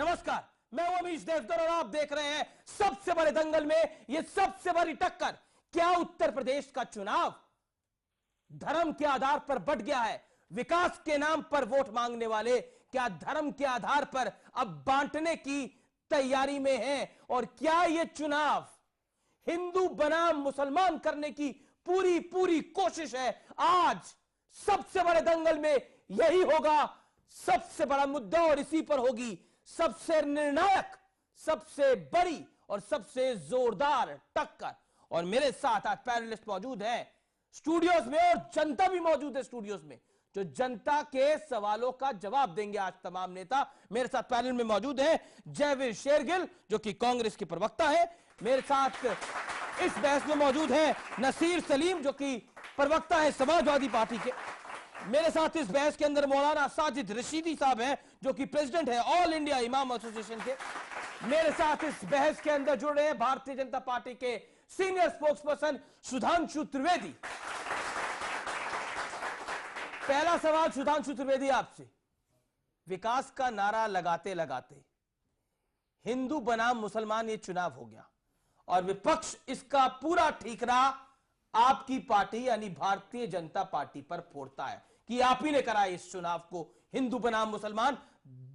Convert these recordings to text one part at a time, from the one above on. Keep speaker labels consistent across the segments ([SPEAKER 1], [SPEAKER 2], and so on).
[SPEAKER 1] नमस्कार, मैं हूं अमीश देवधर और आप देख रहे हैं सबसे बड़े दंगल में ये सबसे बड़ी टक्कर। क्या उत्तर प्रदेश का चुनाव धर्म के आधार पर बंट गया है? विकास के नाम पर वोट मांगने वाले क्या धर्म के आधार पर अब बांटने की तैयारी में हैं? और क्या यह चुनाव हिंदू बनाम मुसलमान करने की पूरी पूरी कोशिश है? आज सबसे बड़े दंगल में यही होगा सबसे बड़ा मुद्दा और इसी पर होगी सबसे निर्णायक, सबसे बड़ी और सबसे जोरदार टक्कर। और मेरे साथ आज पैनलिस्ट मौजूद हैं स्टूडियोज में और जनता भी मौजूद है स्टूडियोज में, जो जनता के सवालों का जवाब देंगे आज तमाम नेता। मेरे साथ पैनल में मौजूद हैं जयवीर शेरगिल जो कि कांग्रेस के प्रवक्ता है। मेरे साथ इस बहस में मौजूद हैं नसीर सलीम जो कि प्रवक्ता है समाजवादी पार्टी के। मेरे साथ इस बहस के अंदर मौलाना साजिद रशीदी साहब हैं जो कि प्रेसिडेंट है ऑल इंडिया इमाम एसोसिएशन के। मेरे साथ इस बहस के अंदर जुड़ रहे हैं भारतीय जनता पार्टी के सीनियर स्पोक्सपर्सन सुधांशु त्रिवेदी। पहला सवाल सुधांशु त्रिवेदी आपसे, विकास का नारा लगाते लगाते हिंदू बनाम मुसलमान ये चुनाव हो गया और विपक्ष इसका पूरा ठीकरा आपकी पार्टी यानी भारतीय जनता पार्टी पर फोड़ता है कि आप ही ने कराया इस चुनाव को हिंदू बनाम मुसलमान।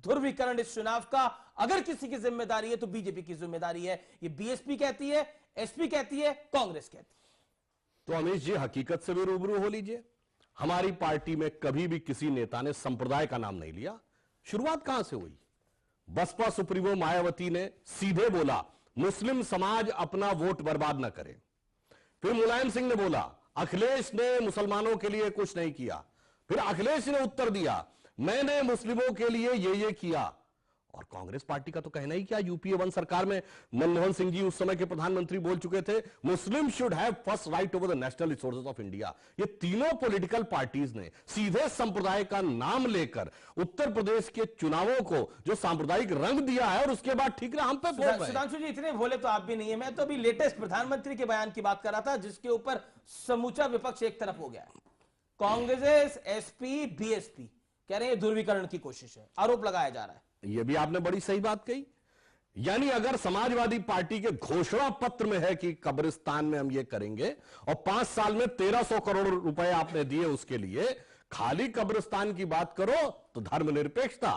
[SPEAKER 1] ध्रुवीकरण इस चुनाव का अगर किसी की जिम्मेदारी है तो बीजेपी की जिम्मेदारी है, ये बीएसपी कहती है, एसपी कहती है, कांग्रेस कहती है।
[SPEAKER 2] तो अमीश जी हकीकत से भी रूबरू हो लीजिए। हमारी पार्टी में कभी भी किसी नेता ने संप्रदाय का नाम नहीं लिया। शुरुआत कहां से हुई? बसपा सुप्रीमो मायावती ने सीधे बोला मुस्लिम समाज अपना वोट बर्बाद ना करे। फिर मुलायम सिंह ने बोला अखिलेश ने मुसलमानों के लिए कुछ नहीं किया। फिर अखिलेश ने उत्तर दिया मैंने मुस्लिमों के लिए ये किया। और कांग्रेस पार्टी का तो कहना ही क्या, यूपीए 1 सरकार में मनमोहन सिंह जी उस समय के प्रधानमंत्री बोल चुके थे मुस्लिम should have first right over the national resources of India. ये तीनों पॉलिटिकल पार्टीज ने सीधे संप्रदाय का नाम लेकर उत्तर प्रदेश के चुनावों को जो सांप्रदायिक रंग दिया है और उसके बाद ठीक हम पे बोल रहे हैं।
[SPEAKER 1] सुधांशु जी इतने भोले तो आप भी नहीं है। मैं तो अभी लेटेस्ट प्रधानमंत्री के बयान की बात कर रहा था जिसके ऊपर समूचा विपक्ष एक तरफ हो गया है। कांग्रेस, एसपी, बीएसपी कह रहे हैं ध्रुवीकरण की कोशिश है, आरोप लगाया जा रहा है।
[SPEAKER 2] यह भी आपने बड़ी सही बात कही। यानी अगर समाजवादी पार्टी के घोषणा पत्र में है कि कब्रिस्तान में हम ये करेंगे और 5 साल में 1300 करोड़ रुपए आपने दिए उसके लिए, खाली कब्रिस्तान की बात करो तो धर्मनिरपेक्षता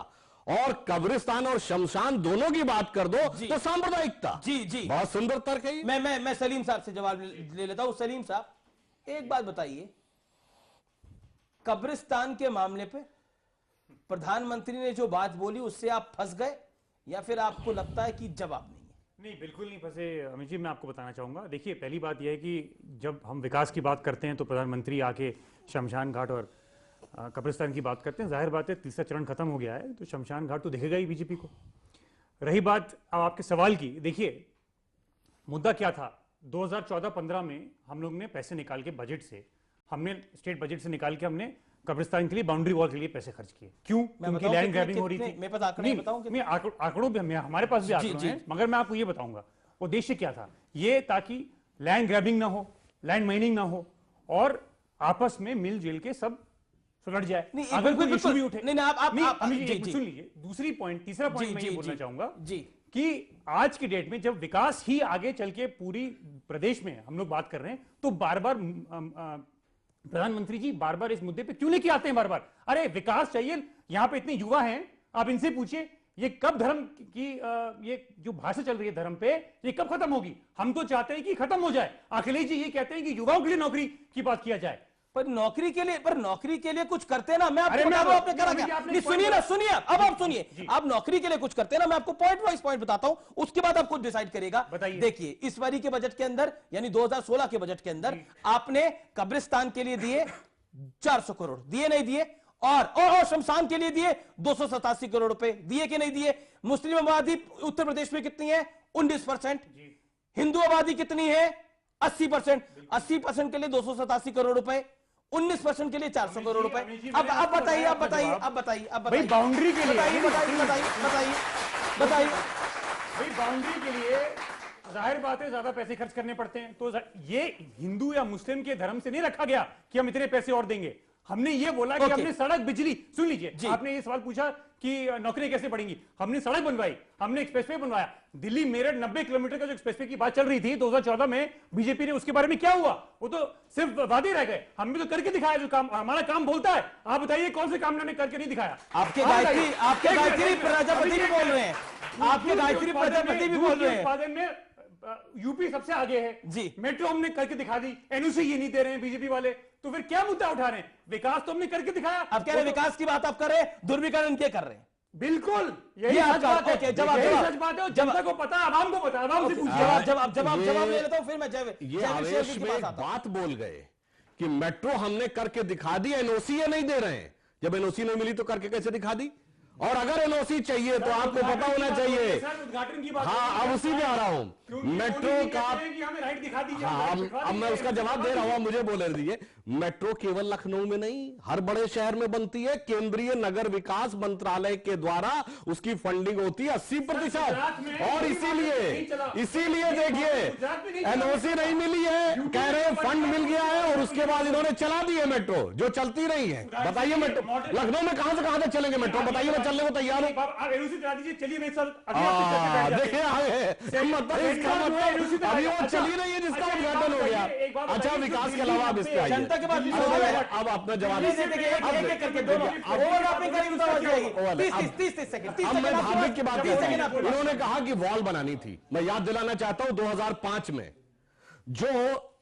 [SPEAKER 2] और कब्रिस्तान और शमशान दोनों की बात कर दो तो सांप्रदायिकता।
[SPEAKER 1] जी जी
[SPEAKER 2] बहुत सुंदर तर्क है।
[SPEAKER 1] मैं सलीम साहब से जवाब ले लेता हूं। सलीम साहब एक बात बताइए, कब्रिस्तान के मामले पे प्रधानमंत्री ने जो बात बोली उससे आप फंस गए या फिर आपको लगता है कि जवाब नहीं है?
[SPEAKER 3] नहीं, बिल्कुल नहीं फंसे अमित जी। मैं आपको बताना चाहूंगा, देखिए पहली बात यह है कि जब हम विकास की बात करते हैं तो प्रधानमंत्री आके शमशान घाट और कब्रिस्तान की बात करते हैं। जाहिर बात है तीसरा चरण खत्म हो गया है तो शमशान घाट तो दिखेगा ही बीजेपी को। रही बात अब आपके सवाल की, देखिए मुद्दा क्या था 2014-15 में हम लोग ने पैसे निकाल के बजट से, हमने स्टेट बजट से निकाल के हमने कब्रिस्तान के लिए बाउंड्री वॉल के लिए पैसे खर्च किए। क्यों? क्योंकि लैंड ग्रैबिंग हो रही थी।
[SPEAKER 1] मेरे पास आंकड़े बताऊं?
[SPEAKER 3] मैं आंकड़ों पे हमारे पास भी आंकड़े हैं, मगर मैं आपको ये बताऊंगा उद्देश्य क्या था। ये ताकि लैंड ग्रैबिंग ना हो, लैंड माइनिंग ना हो और आपस में मिलजुल के सब सुलझ जाए। अगर कोई इशू भी उठे।
[SPEAKER 1] नहीं आप
[SPEAKER 3] सुन लीजिए। दूसरी पॉइंट, तीसरा पॉइंट मैं ये बोलना चाहूंगा कि आज की डेट में जब विकास ही आगे चल के पूरी प्रदेश में हम लोग बात कर रहे हैं तो बार बार प्रधानमंत्री जी बार बार इस मुद्दे पे क्यों लेके आते हैं बार बार? अरे विकास चाहिए, यहां पे इतने युवा हैं, आप इनसे पूछिए ये कब धर्म की ये जो भाषा चल रही है धर्म पे ये कब खत्म होगी? हम तो चाहते हैं कि खत्म हो जाए। अखिलेश जी ये कहते हैं कि युवाओं के लिए नौकरी की बात किया जाए।
[SPEAKER 1] पर नौकरी के लिए कुछ करते ना। मैं आपको बता दूं आपने करा क्या। नहीं सुनिए अब आप सुनिए, आप नौकरी के लिए कुछ करते ना। मैं आपको पॉइंट वाइज पॉइंट बताता हूं, उसके बाद आप खुद डिसाइड करिएगा। देखिए इस बारी के बजट के अंदर यानी 2016 के बजट के अंदर आपने कब्रिस्तान के लिए दिए 400 करोड़, दिए नहीं दिए? और शमशान के लिए दिए 287 करोड़ रुपए, दिए कि नहीं दिए? मुस्लिम आबादी उत्तर प्रदेश में कितनी है? 19%। हिंदू आबादी कितनी है? 80%। 80% के लिए 287 करोड़ रुपए, 19% के लिए 400 करोड़ रुपए। अब बताइए
[SPEAKER 3] बाउंड्री के लिए
[SPEAKER 1] बताइए
[SPEAKER 3] बाउंड्री के लिए जाहिर बात है ज्यादा पैसे खर्च करने पड़ते हैं। तो ये हिंदू या मुस्लिम के धर्म से नहीं रखा गया कि हम इतने पैसे और देंगे। हमने ये बोला कि
[SPEAKER 1] Okay.
[SPEAKER 3] हमने सड़क बिजली, सुन लीजिए,
[SPEAKER 1] जी।
[SPEAKER 3] आपने ये सवाल पूछा कि नौकरियां कैसे बढ़ेंगी। हमने सड़क बनवाई, हमने एक्सप्रेसवे बनवाया। दिल्ली मेरठ 90 किलोमीटर का जो एक्सप्रेसवे की बात चल रही थी 2014 में बीजेपी ने, उसके बारे में क्या हुआ? वो तो सिर्फ वादे रह गए। हमने तो करके दिखाया जो काम, हमारा काम बोलता है। आप बताइए कौन से काम ने करके नहीं दिखाया?
[SPEAKER 1] आपके गायत्री प्रजापति भी बोल रहे हैं, आपके गायत्री प्रजापति भी बोल रहे हैं।
[SPEAKER 3] उत्पादन में यूपी सबसे आगे है
[SPEAKER 1] जी।
[SPEAKER 3] मेट्रो हमने करके दिखा दी, एनओसी ये नहीं दे रहे हैं बीजेपी वाले, तो फिर क्या मुद्दा उठा रहे हैं? विकास तो हमने करके दिखाया।
[SPEAKER 1] आप कह रहे हैं विकास की बात आप कर रहे हैं, दुर्विकरण के कर रहे हैं।
[SPEAKER 3] बिल्कुल यही
[SPEAKER 1] ये
[SPEAKER 3] सच
[SPEAKER 1] आपका-
[SPEAKER 3] बात है।
[SPEAKER 1] ओके, जवाब-
[SPEAKER 3] यही
[SPEAKER 1] जवाब-
[SPEAKER 3] सच बात है और जनता को पता है, आवाम को पता है, आवाम से पूछिए।
[SPEAKER 1] जवाब ले लेता हूं, फिर मैं
[SPEAKER 2] ये आवेश में एक बात बोल गए कि मेट्रो हमने करके दिखा दी, एनओसी ये नहीं दे रहे हैं। जब एनओसी नहीं मिली तो करके कैसे दिखा दी? और अगर एनओसी चाहिए तो आपको पता होना चाहिए।
[SPEAKER 3] उद्घाटन की बात,
[SPEAKER 2] हाँ, अब उसी पे आ रहा हूं। मेट्रो का,
[SPEAKER 3] हमें राइट दिखा दीजिए।
[SPEAKER 2] हाँ, अब मैं उसका जवाब दे रहा हूं, मुझे बोले दीजिए। मेट्रो केवल लखनऊ में नहीं, हर बड़े शहर में बनती है। केंद्रीय नगर विकास मंत्रालय के द्वारा उसकी फंडिंग होती है 80%। और इसीलिए देखिए, एनओसी नहीं मिली है, कह रहे हैं फंड मिल गया है, और उसके बाद इन्होंने चला दी है मेट्रो, जो चलती रही है। बताइए मेट्रो लखनऊ में कहां से कहां तक चलेंगे मेट्रो? बताइए, मैं चलने को तैयार हूं।
[SPEAKER 3] आप एनओसी दिला दीजिए, चलिए मेरे साथ
[SPEAKER 2] देखिए मतलब इसका मतलब अभी वो चली रही है जिसका उद्घाटन हो गया। अच्छा, विकास के अलावा अब इस पे आइए।
[SPEAKER 1] जनता के पास भी सवाल है।
[SPEAKER 2] अब अपना जवाब
[SPEAKER 1] एक एक करके दोनों ओवरलैपिंग करीब हो जाएगी। 30 सेकंड।
[SPEAKER 2] अब मैं धार्मिक की बात
[SPEAKER 1] 30 सेकंड
[SPEAKER 2] कर, इन्होंने कहा कि वॉल बनानी थी। मैं याद दिलाना चाहता हूं 2005 में जो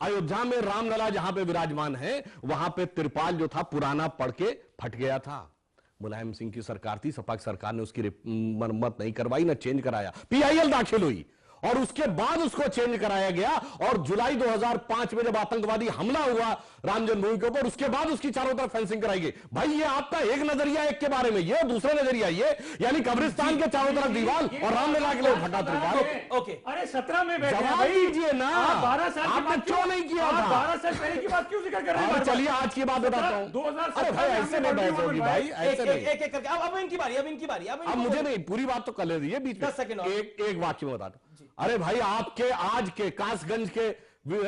[SPEAKER 2] अयोध्या में रामलला जहां पे विराजमान है, वहां पे तिरपाल जो था पुराना पड़ के फट गया था। मुलायम सिंह की सरकार थी, सपा की सरकार ने उसकी मरम्मत नहीं करवाई, ना चेंज कराया। पीआईएल दाखिल हुई और उसके बाद उसको चेंज कराया गया। और जुलाई 2005 में जब आतंकवादी हमला हुआ राम जन्मभूमि के ऊपर, उसके बाद उसकी चारों तरफ फेंसिंग कराई गई। भाई ये आपका एक नजरिया एक के बारे में, ये दूसरा नजरिया ये, यानी कब्रिस्तान के चारों तरफ दीवार और रामलला के लिए फटा त्रिपाल।
[SPEAKER 1] ओके,
[SPEAKER 3] अरे 17 में
[SPEAKER 2] जवाब दीजिए ना,
[SPEAKER 3] 12 साल
[SPEAKER 2] आपने क्यों नहीं किया था?
[SPEAKER 3] 12 साल पहले की बात क्यों जिक्र कर रहे हैं?
[SPEAKER 2] चलिए आज की बात बताता हूं।
[SPEAKER 3] 2017
[SPEAKER 2] अरे भाई ऐसे नहीं बहस होगी भाई, ऐसे नहीं।
[SPEAKER 1] एक एक करके। अब इनकी बारी,
[SPEAKER 2] अब मुझे नहीं, पूरी बात तो कर ले दीजिए, बीच में
[SPEAKER 1] 10 सेकंड और।
[SPEAKER 2] एक वाक्य में बताता। अरे भाई, आपके आज के कासगंज के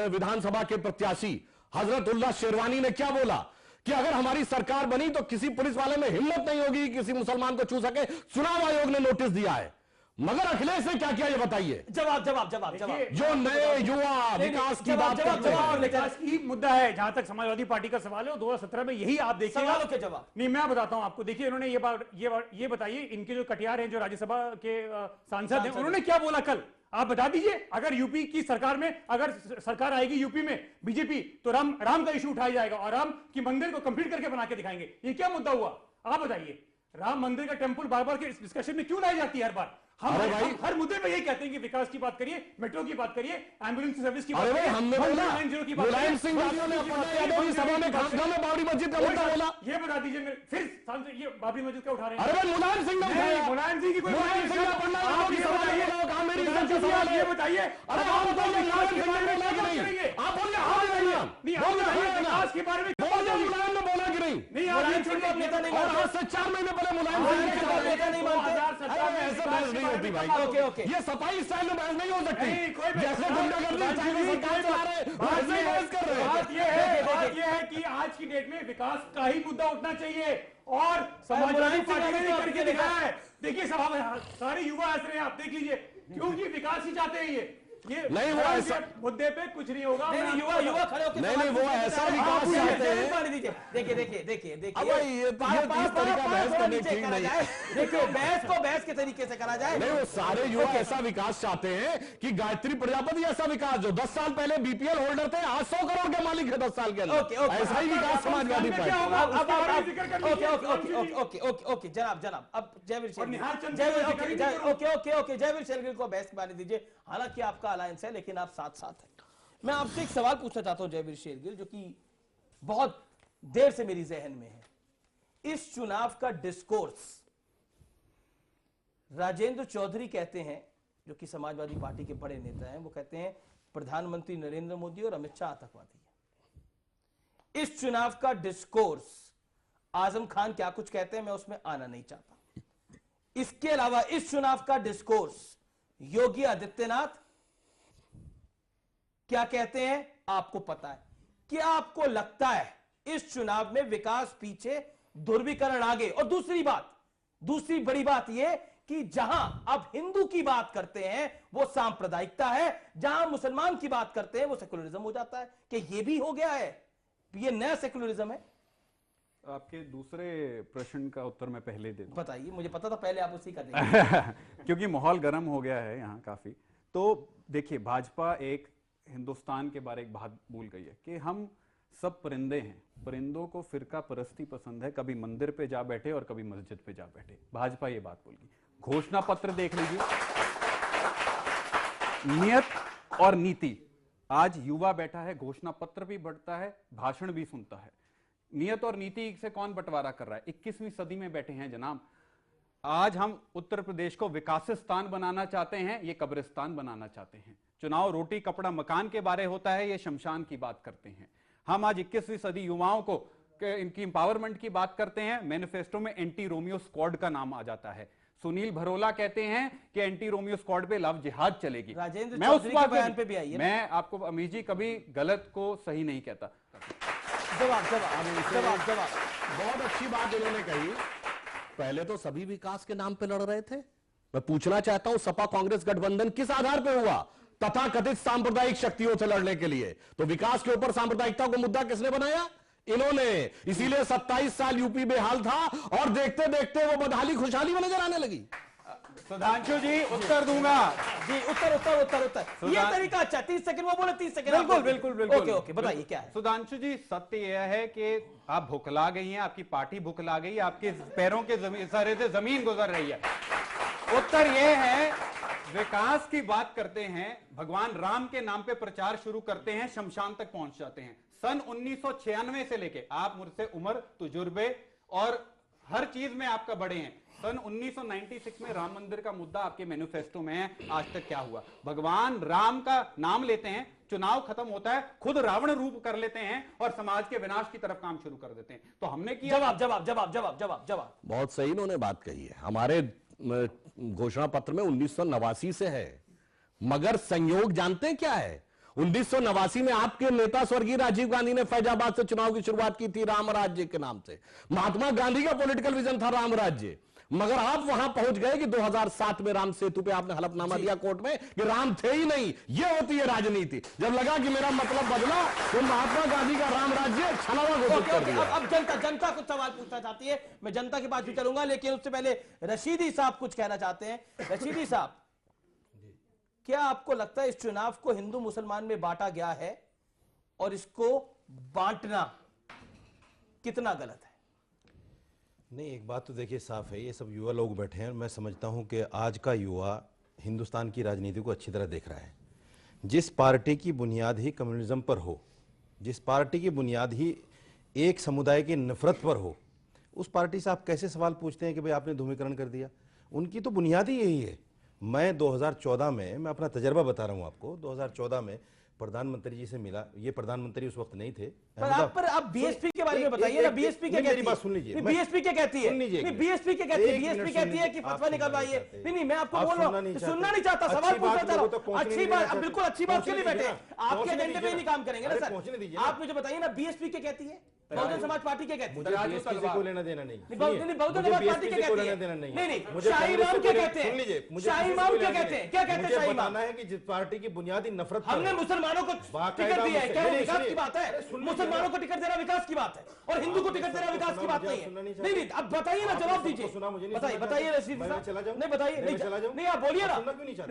[SPEAKER 2] विधानसभा के प्रत्याशी हजरतुल्लाह शेरवानी ने क्या बोला कि अगर हमारी सरकार बनी तो किसी पुलिस वाले में हिम्मत नहीं होगी किसी मुसलमान को छू सके। चुनाव आयोग ने नोटिस दिया है, मगर अखिलेश ने क्या किया ये बताइए।
[SPEAKER 1] जवाब
[SPEAKER 2] जो नए युवा विकास की बात करते हैं,
[SPEAKER 3] विकास की मुद्दा है। जहां तक समाजवादी पार्टी का सवाल है, 2017 में यही आप देखिए
[SPEAKER 1] सवालों के जवाब।
[SPEAKER 3] नहीं, मैं बताता हूं आपको। देखिए, इन्होंने ये बताइए, इनके जो कटियार हैं, जो राज्यसभा के सांसद हैं, उन्होंने क्या बोला कल? आप बता दीजिए। अगर यूपी की सरकार में, अगर सरकार आएगी यूपी में बीजेपी, तो राम का इशू उठाया जाएगा और राम की मंदिर को कंप्लीट करके बना के दिखाएंगे। ये क्या मुद्दा हुआ? आप बताइए। राम मंदिर का टेंपल बार बार के डिस्कशन में क्यों लाई जाती है? हर बार हम हर मुद्दे में यही कहते हैं कि विकास की बात करिए, मेट्रो की बात करिए, एम्बुलेंस सर्विस की बात करिए।
[SPEAKER 2] हमने बोला मुलायम सिंह यादव ने अपनी सभा में खासगांव में बाबरी मस्जिद का मुद्दा बोला।
[SPEAKER 3] ये बता दीजिए मेरे, फिर ये बाबरी मस्जिद का उठा रहे हैं।
[SPEAKER 2] अरे भाई, मुलायम सिंह ने उठाया।
[SPEAKER 3] मुलायम सिंह की कोई
[SPEAKER 2] मुलायम सिंह ने पढ़ना है, आपकी सभा में बोला, कहा मेरी इज्जत का सवाल है।
[SPEAKER 3] ये बताइए।
[SPEAKER 2] अरे आप बताइए, मुलायम सिंह ने बोला कि नहीं? आप बोलिए, हाँ बताइए।
[SPEAKER 3] नहीं, विकास के बारे में
[SPEAKER 2] मुलायम ने बोला कि नहीं?
[SPEAKER 3] नहीं, आप
[SPEAKER 1] नेता नहीं
[SPEAKER 2] और आज से 4 महीने पहले मुलायम सिंह ने
[SPEAKER 1] नेता नहीं मानते।
[SPEAKER 2] ऐसे बहस नहीं होती भाई।
[SPEAKER 1] ओके।
[SPEAKER 2] ये सफाई स्टाइल में बहस नहीं हो सकती। जैसे गुंडागर्दी चाइनीज सरकार चला रहे, वैसे ही बहस कर रहे हैं।
[SPEAKER 3] बात ये है कि आज की डेट में विकास का ही मुद्दा उठना चाहिए और समाजवादी पार्टी ने करके दिखाया है। देखिए, सभा में सारे युवा हंस रहे हैं, आप देख लीजिए, क्योंकि विकास ही चाहते हैं। ये
[SPEAKER 2] नहीं, वो ऐसा
[SPEAKER 3] मुद्दे पे कुछ नहीं होगा।
[SPEAKER 1] युवा खड़े होकर
[SPEAKER 2] नहीं, वो ऐसा विकास चाहते हैं।
[SPEAKER 1] देखिए
[SPEAKER 2] अब भाई ये तरीका बहस करने ठीक नहीं है।
[SPEAKER 1] देखिए, बहस को बहस के तरीके से करा जाए।
[SPEAKER 2] नहीं, वो सारे युवा ऐसा विकास चाहते हैं कि गायत्री प्रजापति ऐसा विकास जो 10 साल पहले बीपीएल होल्डर थे, आज 100 करोड़ के मालिक है 10 साल के अंदर। ऐसा ही विकास समाजवादी पार्टी।
[SPEAKER 1] ओके, जनाब, अब जयवीर शेरगिल को बहस माने दीजिए। हालांकि आपका अलायंस है, लेकिन आप साथ साथ हैं। मैं आपसे एक सवाल पूछना चाहता हूं जयवीर शेरगिल, जो कि बहुत देर से मेरी जहन में है। इस चुनाव का डिस्कोर्स राजेंद्र चौधरी कहते हैं, जो कि समाजवादी पार्टी के बड़े नेता हैं, वो कहते हैं प्रधानमंत्री नरेंद्र मोदी और अमित शाह आतंकवादी है। इस चुनाव का डिस्कोर्स आजम खान क्या कुछ कहते हैं, मैं उसमें आना नहीं चाहता। इसके अलावा इस चुनाव का डिस्कोर्स योगी आदित्यनाथ क्या कहते हैं आपको पता है। क्या आपको लगता है इस चुनाव में विकास पीछे, ध्रुवीकरण आगे। और दूसरी बड़ी बात यह कि जहां अब हिंदू की बात करते हैं वो सांप्रदायिकता है, जहां मुसलमान की बात करते हैं वो सेकुलरिज्म हो जाता है। कि ये भी हो गया है, ये नया सेकुलरिज्म है।
[SPEAKER 4] आपके दूसरे प्रश्न का उत्तर मैं पहले दे दूं।
[SPEAKER 1] बताइए, मुझे पता था पहले आप उसी का देंगे।
[SPEAKER 4] क्योंकि माहौल गर्म हो गया है यहाँ काफी। तो देखिए, भाजपा एक हिंदुस्तान के बारे एक बात भूल गई है कि हम सब परिंदे हैं। परिंदों को फिरका परस्ती पसंद है, कभी मंदिर पे जा बैठे और कभी मस्जिद पे जा बैठे। भाजपा ये बात भूल गई। घोषणा पत्र देख लीजिए, नियत और नीति। आज युवा बैठा है, घोषणा पत्र भी बढ़ता है, भाषण भी सुनता है। नियत और नीति से कौन बंटवारा कर रहा है? 21वीं सदी में बैठे हैं जनाब। आज हम उत्तर प्रदेश को विकासस्थान बनाना चाहते हैं, ये कब्रिस्तान बनाना चाहते हैं। चुनाव रोटी कपड़ा मकान के बारे होता है, ये शमशान की बात करते हैं। हम आज 21वीं सदी युवाओं को इनकी एम्पावरमेंट की बात करते हैं, मैनिफेस्टो में एंटी रोमियो स्क्वाड का नाम आ जाता है। सुनील भरोला कहते हैं कि एंटी रोमियो स्क्वाड पे लव जिहाद चलेगी।
[SPEAKER 1] राजेंद्र
[SPEAKER 4] मैं उस बात
[SPEAKER 1] बयान पे भी आई है।
[SPEAKER 4] मैं आपको अमीर जी कभी गलत को सही नहीं कहता।
[SPEAKER 1] जवाब
[SPEAKER 2] बहुत अच्छी बात इन्होंने कही। पहले तो सभी विकास के नाम पे लड़ रहे थे। मैं पूछना चाहता हूं, सपा कांग्रेस गठबंधन किस आधार पे हुआ? तथाकथित सांप्रदायिक शक्तियों से लड़ने के लिए। तो विकास के ऊपर सांप्रदायिकता को मुद्दा किसने बनाया? इन्होंने। इसीलिए 27 साल यूपी बेहाल था और देखते देखते वो बदहाली खुशहाली में नजर आने लगी।
[SPEAKER 4] सुधांशु जी, उत्तर दूंगा
[SPEAKER 1] जी। उत्तर ये तरीका अच्छा। 30 सेकंड वो बोले, 30 सेकंड।
[SPEAKER 4] बिल्कुल।
[SPEAKER 1] ओके, बताइए क्या है?
[SPEAKER 4] सुधांशु जी, सत्य यह है कि आप भुखला गई हैं, आपकी पार्टी भुखला गई, आपके पैरों के सरे से जमीन गुजर रही है। उत्तर यह है, विकास की बात करते हैं, भगवान राम के नाम पे प्रचार शुरू करते हैं, शमशान तक पहुंच जाते हैं। सन 1996 से लेके आप मुझसे उम्र, तजुर्बे और हर चीज में आपका बड़े हैं। सन 1996 में राम मंदिर का मुद्दा आपके मैनिफेस्टो में है। आज तक क्या हुआ? भगवान राम का नाम लेते हैं, चुनाव खत्म होता है, खुद रावण रूप कर लेते हैं और समाज के विनाश की तरफ काम शुरू कर देते हैं। तो हमने किया।
[SPEAKER 1] जवाब।
[SPEAKER 2] बहुत सही इन्होंने बात कही है। हमारे घोषणा पत्र में 1989 से है, मगर संयोग जानते हैं क्या है? 1989 में आपके नेता स्वर्गीय राजीव गांधी ने फैजाबाद से चुनाव की शुरुआत की थी, राम राज्य के नाम से। महात्मा गांधी का पॉलिटिकल विजन था राम राज्य, मगर आप वहां पहुंच गए कि 2007 में राम सेतु पे आपने हलफनामा दिया कोर्ट में कि राम थे ही नहीं। ये होती है राजनीति। जब लगा कि मेरा मतलब बदला तो महात्मा गांधी का राम राज्य छलावा घोषित कर दिया।
[SPEAKER 1] अब जनता कुछ सवाल पूछना चाहती है, मैं जनता के पास भी चलूंगा, लेकिन उससे पहले रशीदी साहब कुछ कहना चाहते हैं। रशीदी साहब, क्या आपको लगता है इस चुनाव को हिंदू मुसलमान में बांटा गया है और इसको बांटना कितना गलत है?
[SPEAKER 5] नहीं, एक बात तो देखिए साफ है, ये सब युवा लोग बैठे हैं। मैं समझता हूं कि आज का युवा हिंदुस्तान की राजनीति को अच्छी तरह देख रहा है। जिस पार्टी की बुनियाद ही कम्युनिज्म पर हो, जिस पार्टी की बुनियाद ही एक समुदाय की नफरत पर हो, उस पार्टी से आप कैसे सवाल पूछते हैं कि भाई आपने ध्रुवीकरण कर दिया? उनकी तो बुनियाद ही यही है। मैं 2014 में, मैं अपना तजर्बा बता रहा हूं आपको, 2014 में प्रधानमंत्री जी से मिला। ये प्रधानमंत्री उस वक्त नहीं थे।
[SPEAKER 1] पर आप बीएसपी के बारे में बताइए ना। बीएसपी क्या कहती है?
[SPEAKER 5] मेरी बात सुन लीजिए।
[SPEAKER 1] बीएसपी क्या कहती है?
[SPEAKER 5] नहीं,
[SPEAKER 1] बीएसपी क्या कहती है? बीएसपी कहती है कि फतवा निकलवाइए। नहीं, मैं आपको बोल रहा हूँ, सुनना नहीं चाहता, सवाल पूछना चाह रहा हूँ। अच्छी बात, बिल्कुल अच्छी बात के लिए बैठे। आपके एजेंडे पे ही नहीं काम करेंगे ना सर। आप मुझे बताइए ना, बीएसपी क्या कहती है? बहुजन समाज पार्टी क्या कहती है?
[SPEAKER 5] मुझे बीएसपी से कोई लेना देना नहीं।
[SPEAKER 1] बहुजन समाज पार्टी क्या कहती है? नहीं, शाही इमाम क्या कहते हैं? शाही इमाम क्या कहते हैं? क्या कहते हैं शाही इमाम?
[SPEAKER 5] है कि जिस पार्टी की बुनियादी नफरत
[SPEAKER 1] हमने मुसलमानों को टिकट दिया है, क्या वो विकास की बात है? मुसलमानों को टिकट देना विकास की बात है और हिंदू को टिकट देना विकास की बात नहीं है। नहीं, अब बताइए ना, जवाब दीजिए। बताइए रशीद साहब। नहीं बताइए, नहीं आप बोलिए ना।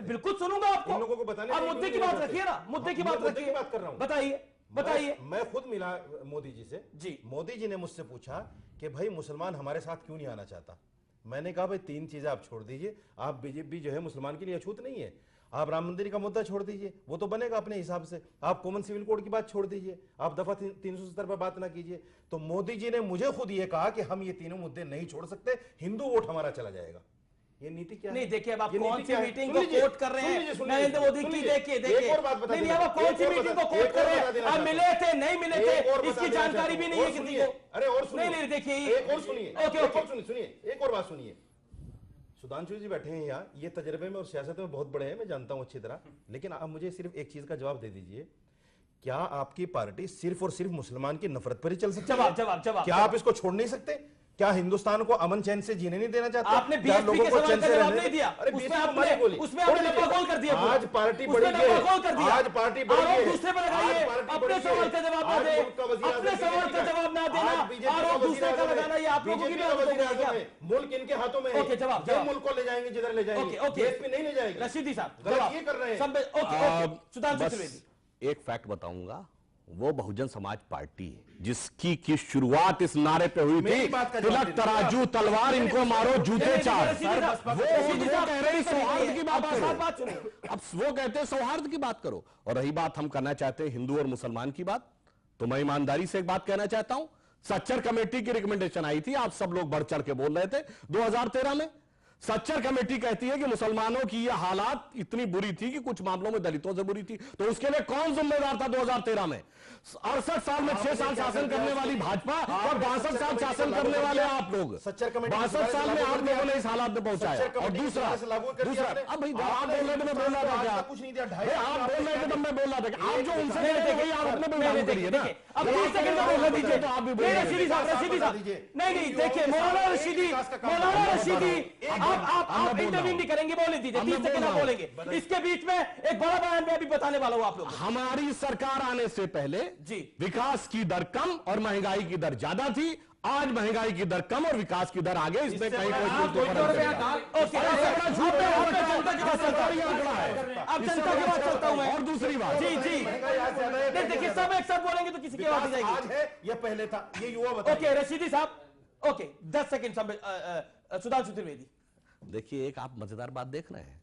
[SPEAKER 1] बिल्कुल सुनूंगा आपको। आप मुद्दे की बात रखिए ना, मुद्दे की बात रखिए। बताइए।
[SPEAKER 5] मैं खुद मिला मोदी जी से
[SPEAKER 1] जी।
[SPEAKER 5] मोदी जी ने मुझसे पूछा कि भाई मुसलमान हमारे साथ क्यों नहीं आना चाहता। मैंने कहा भाई 3 चीजें आप छोड़ दीजिए। आप बीजेपी जो है मुसलमान के लिए अछूत नहीं है। आप राम मंदिर का मुद्दा छोड़ दीजिए, वो तो बनेगा अपने हिसाब से। आप कॉमन सिविल कोड की बात छोड़ दीजिए, आप दफा 370 पर बात ना कीजिए। तो मोदी जी ने मुझे खुद ये कहा कि हम ये तीनों मुद्दे नहीं छोड़ सकते, हिंदू वोट हमारा चला जाएगा। ये नीति क्या है?
[SPEAKER 1] नहीं देखिए, अब आप कौन सी मीटिंग को कोट कर रहे हैं नरेंद्र मोदी की? देखिए नहीं, अब कौन सी मीटिंग को कोट कर रहे हैं? आप मिले थे, नहीं मिले थे, इसकी जानकारी भी नहीं है किसी को।
[SPEAKER 5] अरे और सुनिए,
[SPEAKER 1] नहीं देखिए,
[SPEAKER 5] एक और सुनिए, एक और बात सुनिए। सुधांशु जी बैठे हैं यहाँ, ये तजर्बे में और सियासत में बहुत बड़े हैं, मैं जानता हूं अच्छी तरह। लेकिन आप मुझे सिर्फ एक चीज का जवाब दे दीजिए क्या आपकी पार्टी सिर्फ और सिर्फ मुसलमान की नफरत पर ही चल सकती है?
[SPEAKER 1] जवाब
[SPEAKER 5] क्या आप इसको छोड़ नहीं सकते? क्या हिंदुस्तान को अमन चैन से जीने नहीं देना चाहते?
[SPEAKER 1] आपने
[SPEAKER 5] क्या
[SPEAKER 1] बीएसपी के सवाल का जवाब नहीं दिया।
[SPEAKER 5] अरे
[SPEAKER 1] उसमें
[SPEAKER 5] बीएसपी
[SPEAKER 1] आपने
[SPEAKER 5] बोली,
[SPEAKER 1] उसमें आपने डब्बागोल कर दिया।
[SPEAKER 5] आज पार्टी
[SPEAKER 1] उसमें
[SPEAKER 5] बड़ी
[SPEAKER 1] डब्बागोल कर दिया।
[SPEAKER 5] आज पार्टी बड़ी
[SPEAKER 1] आरोप
[SPEAKER 5] है।
[SPEAKER 1] दूसरे पर लगाइए, अपने सवाल का जवाब ना दे, अपने सवाल का जवाब ना देना, आरोप दूसरे का लगाना, ये आप लोगों की भी आदत हो गई है क्या?
[SPEAKER 5] मुल्क इनके हाथों में है।
[SPEAKER 1] ओके, जवाब,
[SPEAKER 5] ये
[SPEAKER 1] जवाब।
[SPEAKER 5] मुल्क को ले जाएंगे जिधर ले जाएंगे, बीएसपी नहीं ले जाएगी।
[SPEAKER 1] रशीदी साहब
[SPEAKER 5] गलत
[SPEAKER 1] जवाब
[SPEAKER 5] ये कर रहे हैं।
[SPEAKER 1] ओके, सुधांशु
[SPEAKER 2] बस
[SPEAKER 1] त्रिवेदी।
[SPEAKER 2] एक फैक्ट बताऊंगा, वो बहुजन समाज पार्टी है जिसकी की शुरुआत इस नारे पे हुई
[SPEAKER 5] मेरी
[SPEAKER 2] थी,
[SPEAKER 5] बात का जवाब
[SPEAKER 2] तिलक तराजू तलवार इनको मारो जूते चार। वो कह रहे हैं सौहार्द की बात करो, अब वो कहते हैं सौहार्द की बात करो। और रही बात हम करना चाहते हैं हिंदू और मुसलमान की बात, तो मैं ईमानदारी से एक बात कहना चाहता हूं। सच्चर कमेटी की रिकमेंडेशन आई थी, आप सब लोग बढ़ चढ़ के बोल रहे थे 2013 में। सच्चर कमेटी कहती है कि मुसलमानों की यह हालात इतनी बुरी थी कि कुछ मामलों में दलितों से बुरी थी, तो उसके लिए कौन जिम्मेदार था 2013 में? 68 साल में 6 साल शासन करने वाली भाजपा और 62 साल शासन करने वाले आप लोग। 62 साल में आप लोगों ने इस हालात में पहुंचाया। और दूसरा अब भाई आप बोल रहे थे मैं बोल रहा था क्या?
[SPEAKER 5] कुछ नहीं दिया,
[SPEAKER 2] आप बोल रहे थे तब मैं बोल रहा था कि आप जो उनसे कहते हैं आप अपने पे लागू करिए ना।
[SPEAKER 1] अब 30 सेकंड में बोलने दीजिए।
[SPEAKER 2] तो आप भी
[SPEAKER 1] नहीं, रशीदी साहब नहीं देखिए, मौलाना रशीदी आप इंटरव्यू नहीं करेंगे, बोलने दीजिए। 30 सेकंड आप बोलेंगे, इसके बीच में एक बड़ा बयान मैं अभी बताने वाला हूं आप लोग।
[SPEAKER 2] हमारी सरकार आने से पहले
[SPEAKER 1] जी
[SPEAKER 2] विकास की दर कम और महंगाई की दर ज्यादा थी। आज महंगाई की दर कम और विकास की दर आगे, इसमें कहीं कोई सरकारी आंकड़ा है।
[SPEAKER 1] अब जनता की बात करता हूं मैं।
[SPEAKER 2] और दूसरी बात,
[SPEAKER 1] जी देखिए, सब एक साथ बोलेंगे तो किसी की बात नहीं
[SPEAKER 5] आज
[SPEAKER 1] जाएगी।
[SPEAKER 5] है या पहले था, ये युवा बताइए।
[SPEAKER 1] ओके रशीदी साहब, ओके 10 सेकंड सुधांशु त्रिवेदी।
[SPEAKER 2] देखिए एक आप मजेदार बात देख रहे हैं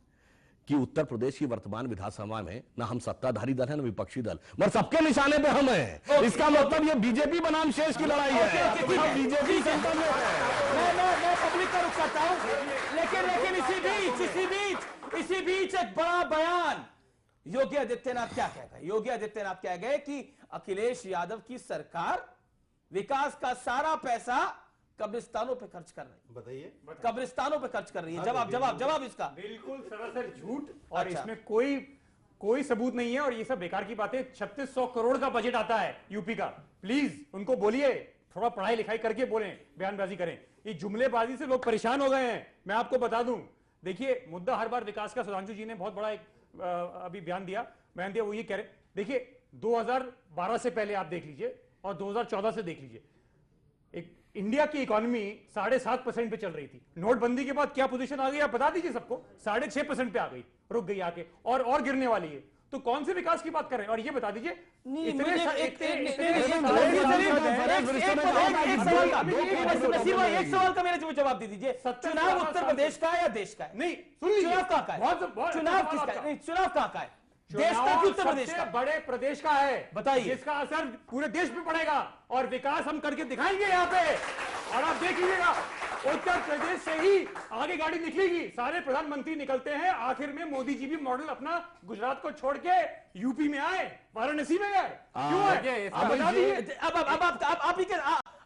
[SPEAKER 2] कि उत्तर प्रदेश की वर्तमान विधानसभा में ना हम सत्ताधारी दल है ना विपक्षी दल, मगर सबके निशाने पे हम हैं। इसका मतलब ये बीजेपी बनाम शेष की लड़ाई है। बीजेपी सेंटर में
[SPEAKER 1] मैं पब्लिक का रुख करता हूं, लेकिन इसी बीच एक बड़ा बयान योगी आदित्यनाथ क्या कह गए? योगी आदित्यनाथ कह गए कि अखिलेश यादव की सरकार विकास का सारा पैसा कब्रिस्तानों पे खर्च कर रही है।
[SPEAKER 5] बताइए,
[SPEAKER 1] कब्रिस्तानों पे खर्च कर रही है। जवाब इसका
[SPEAKER 3] बिल्कुल सरासर झूठ, और
[SPEAKER 1] अच्छा।
[SPEAKER 3] इसमें कोई सबूत नहीं है, और ये सब बेकार की बातें। 3600 करोड़ का बजट आता है यूपी का। प्लीज उनको बोलिए, थोड़ा पढ़ाई लिखाई करके बोलें, बयानबाजी करें। ये जुमलेबाजी से लोग परेशान हो गए हैं। मैं आपको बता दूं, देखिए मुद्दा हर बार विकास का। सुधांशु जी ने बहुत बड़ा एक अभी बयान दिया, वो ये कह रहे, देखिए 2012 से पहले आप देख लीजिए और 2014 से देख लीजिए, एक इंडिया की इकोनॉमी 7.5% पे चल रही थी। नोटबंदी के बाद क्या पोजीशन आ गई आप बता दीजिए सबको। 6.5% पे आ गई, रुक गई आके, और गिरने वाली है। तो कौन से विकास की बात कर रहे हैं? और ये बता दीजिए,
[SPEAKER 1] एक सवाल का मेरे जवाब दे दीजिए। चुनाव उत्तर प्रदेश का है या देश का है?
[SPEAKER 3] नहीं,
[SPEAKER 1] चुनाव कहाँ का है? चुनाव किसका है? नहीं, चुनाव कहाँ का है? देश का कि उत्तर प्रदेश का?
[SPEAKER 3] बड़े प्रदेश का है,
[SPEAKER 1] बताइए।
[SPEAKER 3] जिसका असर पूरे देश पे पड़ेगा, और विकास हम करके दिखाएंगे यहाँ पे। और आप देख लीजिएगा, उत्तर प्रदेश से ही आगे गाड़ी निकलेगी। सारे प्रधानमंत्री निकलते हैं, आखिर में मोदी जी भी मॉडल अपना गुजरात को छोड़ के यूपी में आए, वाराणसी में गए। क्यों है?
[SPEAKER 1] अब